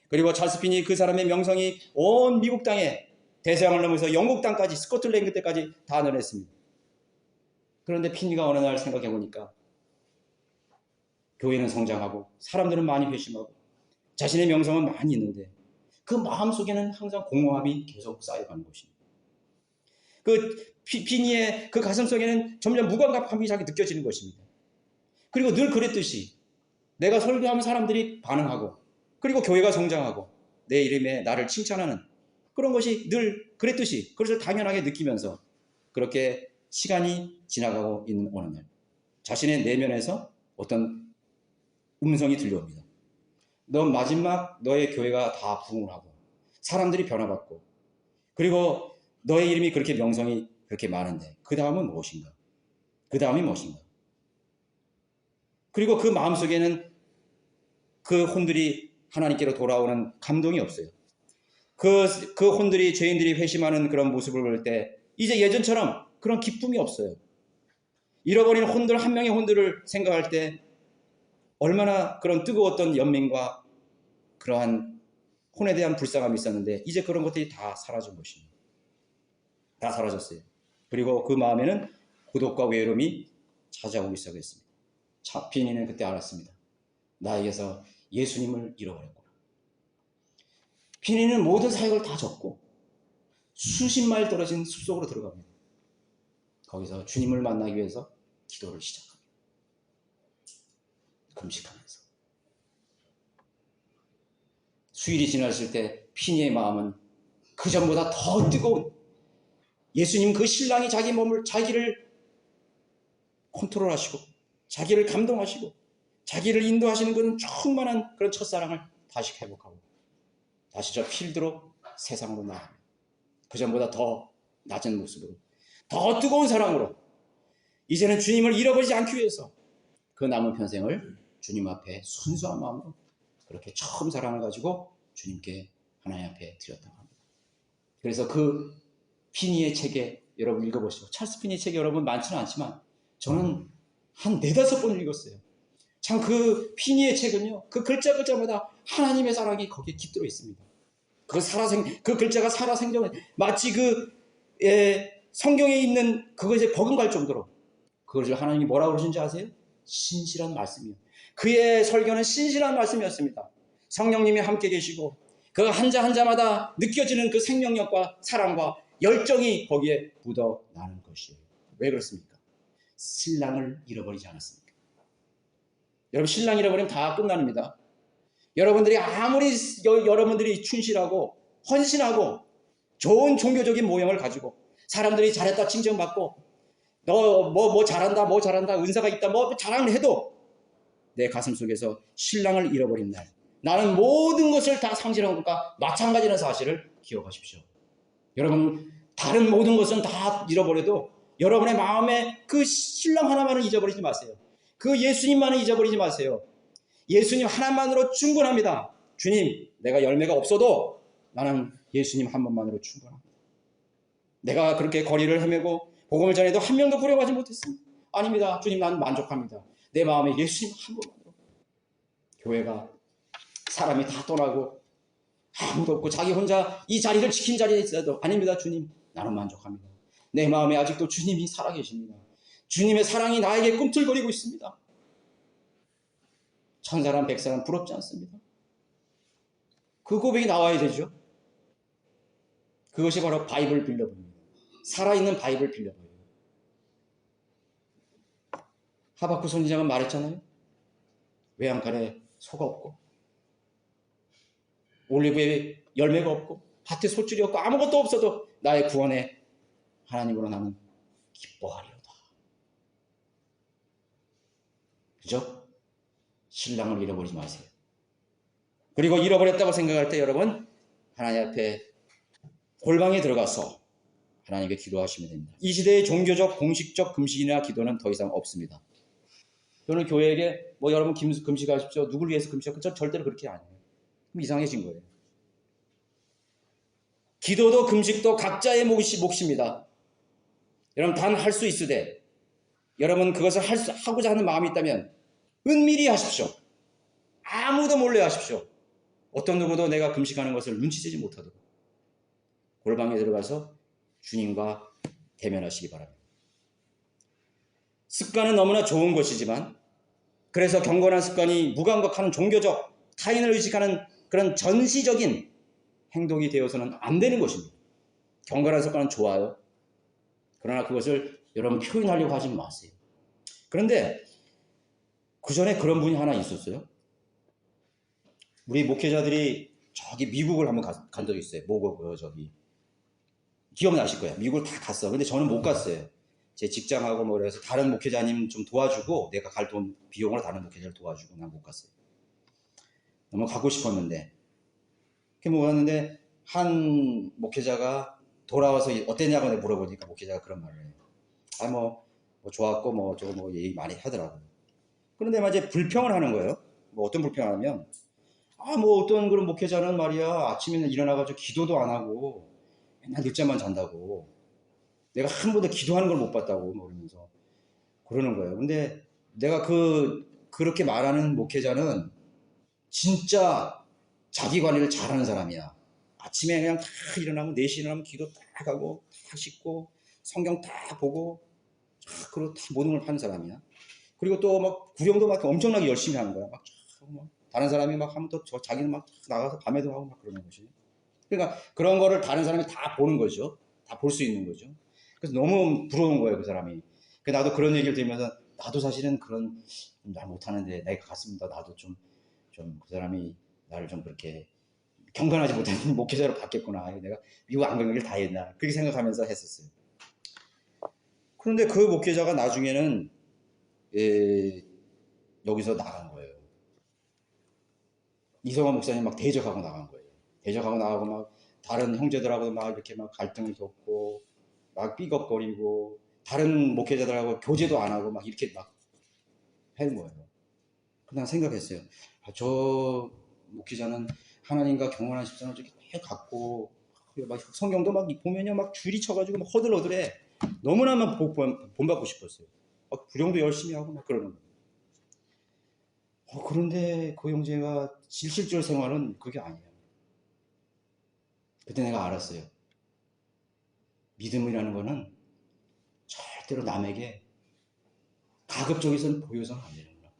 그리고 찰스 피니 그 사람의 명성이 온 미국 땅에 대서양을 넘어서 영국 땅까지 스코틀랜드 때까지 다 늘었습니다. 그런데 피니가 어느 날 생각해 보니까 교회는 성장하고 사람들은 많이 회심하고 자신의 명성은 많이 있는데 그 마음속에는 항상 공허함이 계속 쌓여가는 것입니다. 그 피니의 그 가슴속에는 점점 무감각함이 자기 느껴지는 것입니다. 그리고 늘 그랬듯이 내가 설교하면 사람들이 반응하고 그리고 교회가 성장하고 내 이름에 나를 칭찬하는 그런 것이 늘 그랬듯이 그것을 당연하게 느끼면서 그렇게 시간이 지나가고 있는 어느 날 자신의 내면에서 어떤 음성이 들려옵니다. 너 마지막 너의 교회가 다 부흥을 하고 사람들이 변화받고 그리고 너의 이름이 그렇게 명성이 그렇게 많은데 그 다음은 무엇인가? 그 다음이 무엇인가? 그리고 그 마음속에는 그 혼들이 하나님께로 돌아오는 감동이 없어요. 그 혼들이 죄인들이 회심하는 그런 모습을 볼 때 이제 예전처럼 그런 기쁨이 없어요. 잃어버린 혼들 한 명의 혼들을 생각할 때 얼마나 그런 뜨거웠던 연민과 그러한 혼에 대한 불쌍함이 있었는데 이제 그런 것들이 다 사라진 것입니다. 다 사라졌어요. 그리고 그 마음에는 고독과 외로움이 찾아오기 시작했습니다. 피니는 그때 알았습니다. 나에게서 예수님을 잃어버렸구나. 피니는 모든 사역을 다 접고 수십 마일 떨어진 숲속으로 들어갑니다. 거기서 주님을 만나기 위해서 기도를 시작합니다. 금식하면서. 수일이 지났을 때 피니의 마음은 그 전보다 더 뜨거운 예수님 그 신랑이 자기를 컨트롤하시고 자기를 감동하시고 자기를 인도하시는 그런 충만한 그런 첫사랑을 다시 회복하고 다시 저 필드로 세상으로 나갑니다. 그 전보다 더 낮은 모습으로 더 뜨거운 사랑으로 이제는 주님을 잃어버리지 않기 위해서 그 남은 평생을 주님 앞에 순수한 마음으로 그렇게 처음 사랑을 가지고 주님께 하나님 앞에 드렸다고 합니다. 그래서 그 피니의 책에 여러분 읽어보시고 찰스 피니 책이 여러분 많지는 않지만 저는 한 4-5번 읽었어요. 참 그 피니의 책은요 그 글자마다 하나님의 사랑이 거기에 깃들어 있습니다. 그 글자가 살아생전 마치 성경에 있는 그것에 버금갈 정도로 그것을 하나님이 뭐라고 그러신지 아세요? 신실한 말씀이요. 그의 설교는 신실한 말씀이었습니다. 성령님이 함께 계시고 그 한자 한자마다 느껴지는 그 생명력과 사랑과 열정이 거기에 묻어나는 것이에요. 왜 그렇습니까? 신랑을 잃어버리지 않았습니까? 여러분 신랑 잃어버리면 다 끝납니다. 여러분들이 아무리 여러분들이 충실하고 헌신하고 좋은 종교적인 모형을 가지고 사람들이 잘했다 칭찬받고 너 뭐 잘한다 은사가 있다 뭐 자랑을 해도 내 가슴 속에서 신랑을 잃어버린 날 나는 모든 것을 다 상실한 것과 마찬가지라는 사실을 기억하십시오. 여러분 다른 모든 것은 다 잃어버려도 여러분의 마음에 그 신랑 하나만은 잊어버리지 마세요. 그 예수님만은 잊어버리지 마세요. 예수님 하나만으로 충분합니다. 주님 내가 열매가 없어도 나는 예수님 한 번만으로 충분합니다. 내가 그렇게 거리를 헤매고 복음을 전해도 한 명도 구려가지 못했습니다. 아닙니다. 주님 나는 만족합니다. 내 마음에 예수님 한 번만으로. 교회가 사람이 다 떠나고 아무도 없고 자기 혼자 이 자리를 지킨 자리에 있어도 아닙니다. 주님, 나는 만족합니다. 내 마음에 아직도 주님이 살아계십니다. 주님의 사랑이 나에게 꿈틀거리고 있습니다. 천사람 백사람 부럽지 않습니다. 그 고백이 나와야 되죠. 그것이 바로 바이블 빌려봅니다. 살아있는 바이블 빌려봐요. 하박국 선지자가 말했잖아요. 외양간에 소가 없고 올리브에 열매가 없고 밭에 소줄이 없고 아무것도 없어도 나의 구원에 하나님으로 나는 기뻐하리로다. 그죠? 신랑을 잃어버리지 마세요. 그리고 잃어버렸다고 생각할 때 여러분 하나님 앞에 골방에 들어가서 하나님께 기도하시면 됩니다. 이 시대의 종교적 공식적 금식이나 기도는 더 이상 없습니다. 저는 교회에게 여러분 금식하십시오. 누굴 위해서 금식하십시오. 저 절대로 그렇게 안 해요. 이상해진 거예요. 기도도 금식도 각자의 몫입니다. 여러분 단 할 수 있으되 여러분 그것을 하고자 하는 마음이 있다면 은밀히 하십시오. 아무도 몰래 하십시오. 어떤 누구도 내가 금식하는 것을 눈치채지 못하도록 골방에 들어가서 주님과 대면하시기 바랍니다. 습관은 너무나 좋은 것이지만 그래서 경건한 습관이 무감각하는 종교적 타인을 의식하는 그런 전시적인 행동이 되어서는 안 되는 것입니다. 경건한 습관은 좋아요. 그러나 그것을 여러분 표현하려고 하지 마세요. 그런데 그 전에 그런 분이 하나 있었어요. 우리 목회자들이 저기 미국을 한번 간 적이 있어요. 저기 기억나실 거예요. 미국을 다 갔어. 근데 저는 못 갔어요. 제 직장하고 그래서 다른 목회자님 좀 도와주고 내가 갈 돈 비용으로 다른 목회자를 도와주고 난 못 갔어요. 너무 가고 싶었는데 그렇게 못 갔는데 한 목회자가 돌아와서 어땠냐고 내가 물어보니까 목회자가 그런 말을 해요. 뭐 좋았고 저거 얘기 많이 하더라고요. 그런데 이제 불평을 하는 거예요. 어떤 불평을 하면 어떤 그런 목회자는 말이야 아침에는 일어나가지고 기도도 안 하고 맨날 늦잠만 잔다고 내가 한 번도 기도하는 걸 못 봤다고 그러면서 그러는 거예요. 근데 내가 그렇게 말하는 목회자는 진짜 자기 관리를 잘하는 사람이야. 아침에 그냥 다 일어나면 4시에 일어나면 기도 딱 하고 딱 씻고 성경 딱 보고 그리고 다 모든 걸 하는 사람이야. 그리고 또 구령도 엄청나게 열심히 하는 거야. 다른 사람이 하면 또 자기는 나가서 밤에도 하고 그러는 거지. 그러니까 그런 거를 다른 사람이 다 보는 거죠. 다 볼 수 있는 거죠. 그래서 너무 부러운 거예요, 그 사람이. 나도 그런 얘기를 들으면서 나도 사실은 그런 날 못하는데 내가 갔습니다. 나도 좀 그 사람이 나를 좀 그렇게 경건하지 못한 목회자로 바뀌었구나. 내가 미국 안 가길 다 했나. 그렇게 생각하면서 했었어요. 그런데 그 목회자가 나중에는 여기서 나간 거예요. 이성환 목사님 대적하고 나간 거예요. 대적하고 나가고 다른 형제들하고도 이렇게 갈등을 겪고 삐걱거리고 다른 목회자들하고 교제도 안 하고 이렇게 하는 거예요. 난 생각했어요. 저 목회자는 하나님과 경건한 십자가를 이렇게 갖고 성경도 보면요 줄이 쳐가지고 허들허들해. 너무나 본받고 싶었어요. 구령도 열심히 하고 그러는 거예요. 그런데 그 형제가 실질적인 생활은 그게 아니에요. 그때 내가 알았어요. 믿음이라는 거는 절대로 남에게 가급적이선 보여서는 안 되는구나.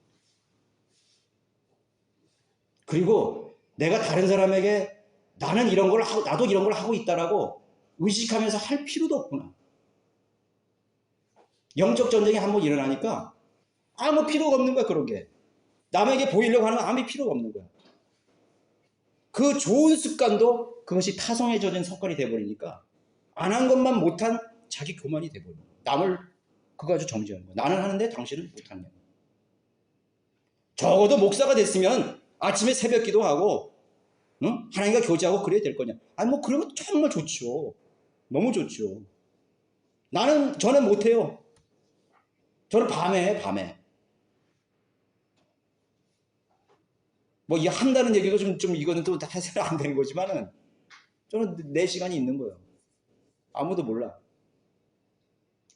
그리고 내가 다른 사람에게 나는 이런 걸 하고 나도 이런 걸 하고 있다라고 의식하면서 할 필요도 없구나. 영적 전쟁이 한번 일어나니까 아무 필요가 없는 거야. 그런 게 남에게 보이려고 하는 건 아무 필요가 없는 거야. 그 좋은 습관도 그것이 타성에 젖은 습관이 돼버리니까 안 한 것만 못한 자기 교만이 돼버리는 거야. 남을 그거 가지고 정죄하는 거야. 나는 하는데 당신은 못하냐. 적어도 목사가 됐으면 아침에 새벽 기도하고 하나님과 교제하고 그래야 될 거냐. 그런 거 정말 좋죠. 너무 좋죠. 저는 못해요. 저는 밤에 이 한다는 얘기도 좀 이거는 또 해서는 안 되는 거지만은 저는 내 시간이 있는 거예요. 아무도 몰라.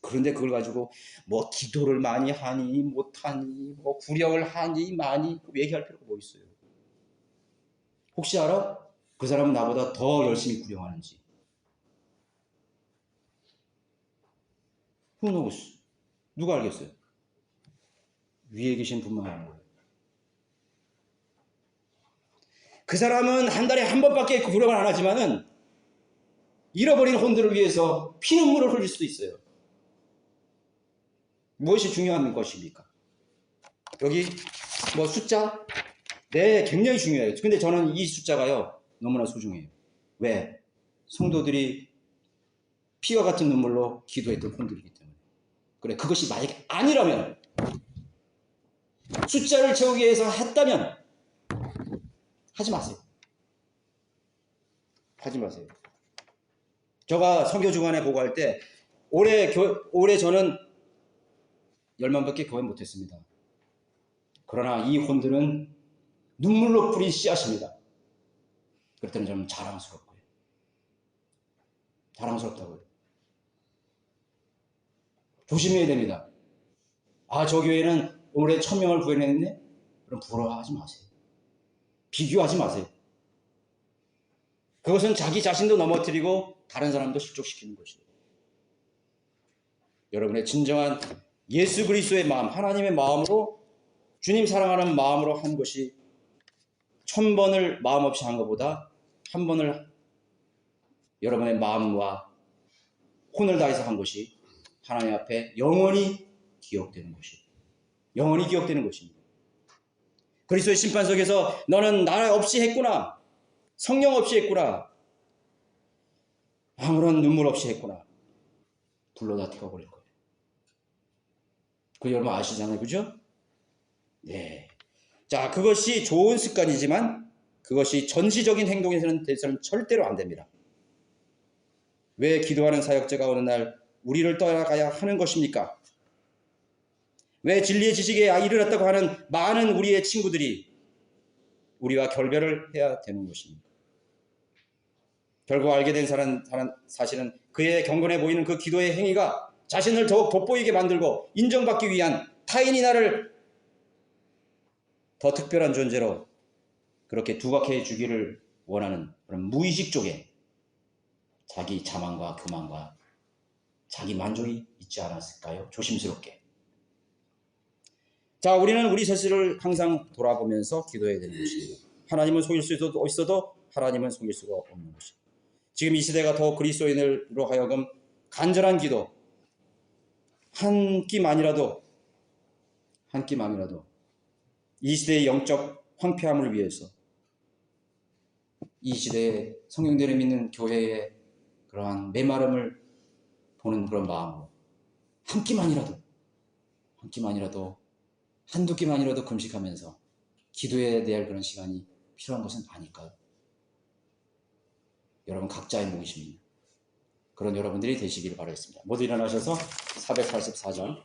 그런데 그걸 가지고 뭐 기도를 많이 하니 못하니 뭐 구령을 하니 많이 얘기할 필요가 뭐 있어요. 혹시 알아? 그 사람은 나보다 더 열심히 구령하는지. Who knows? 누가 알겠어요? 위에 계신 분만 아는 거예요. 그 사람은 한 달에 한 번밖에 구령을 안 하지만은 잃어버린 혼들을 위해서 피눈물을 흘릴 수도 있어요. 무엇이 중요한 것입니까? 여기 뭐 숫자? 네, 굉장히 중요해요. 근데 저는 이 숫자가요 너무나 소중해요. 왜? 성도들이 피와 같은 눈물로 기도했던 혼들이기 때문에. 그래, 그것이 만약에 아니라면, 숫자를 채우기 위해서 했다면 하지 마세요. 하지 마세요. 제가 선교 주간에 보고할 때 올해 저는 10만밖에 교회 못했습니다. 그러나 이 혼들은 눈물로 뿌린 씨앗입니다. 그럴 때는 저는 자랑스럽고요. 자랑스럽다고요. 조심해야 됩니다. 아, 저 교회는 올해 1000명을 구해냈네? 그럼 부러워하지 마세요. 비교하지 마세요. 그것은 자기 자신도 넘어뜨리고 다른 사람도 실족시키는 것이에요. 여러분의 진정한 예수 그리스도의 마음, 하나님의 마음으로 주님 사랑하는 마음으로 한 것이 1000번을 마음 없이 한 것보다 한 번을 여러분의 마음과 혼을 다해서 한 것이 하나님 앞에 영원히 기억되는 것이에요. 영원히 기억되는 것입니다. 그리스도의 심판석에서 너는 나 없이 했구나. 성령 없이 했구나. 아무런 눈물 없이 했구나. 불러다 태워버릴 거예요. 그 여러분 아시잖아요. 그죠? 네. 자, 그것이 좋은 습관이지만 그것이 전시적인 행동에서는 돼서는 절대로 안 됩니다. 왜 기도하는 사역자가 어느 날 우리를 떠나가야 하는 것입니까? 왜 진리의 지식에 이르렀다고 하는 많은 우리의 친구들이 우리와 결별을 해야 되는 것입니까? 결국 알게 된 사실은 그의 경건해 보이는 그 기도의 행위가 자신을 더욱 돋보이게 만들고 인정받기 위한 타인이 나를 더 특별한 존재로 그렇게 두각해 주기를 원하는 그런 무의식 쪽에 자기 자만과 교만과 자기 만족이 있지 않았을까요? 조심스럽게. 자, 우리는 우리 자신을 항상 돌아보면서 기도해야 되는 것입니다. 하나님은 속일 수 있어도 하나님은 속일 수가 없는 것입니다. 지금 이 시대가 더 그리스도인으로 하여금 간절한 기도, 한 끼만이라도 이 시대의 영적 황폐함을 위해서 이 시대에 성령들을 믿는 교회의 그러한 메마름을 보는 그런 마음으로 한 끼만이라도 한두 끼만이라도 금식하면서 기도해야 될 그런 시간이 필요한 것은 아닐까요? 여러분 각자의 몫입니다. 그런 여러분들이 되시기를 바라겠습니다. 모두 일어나셔서 484장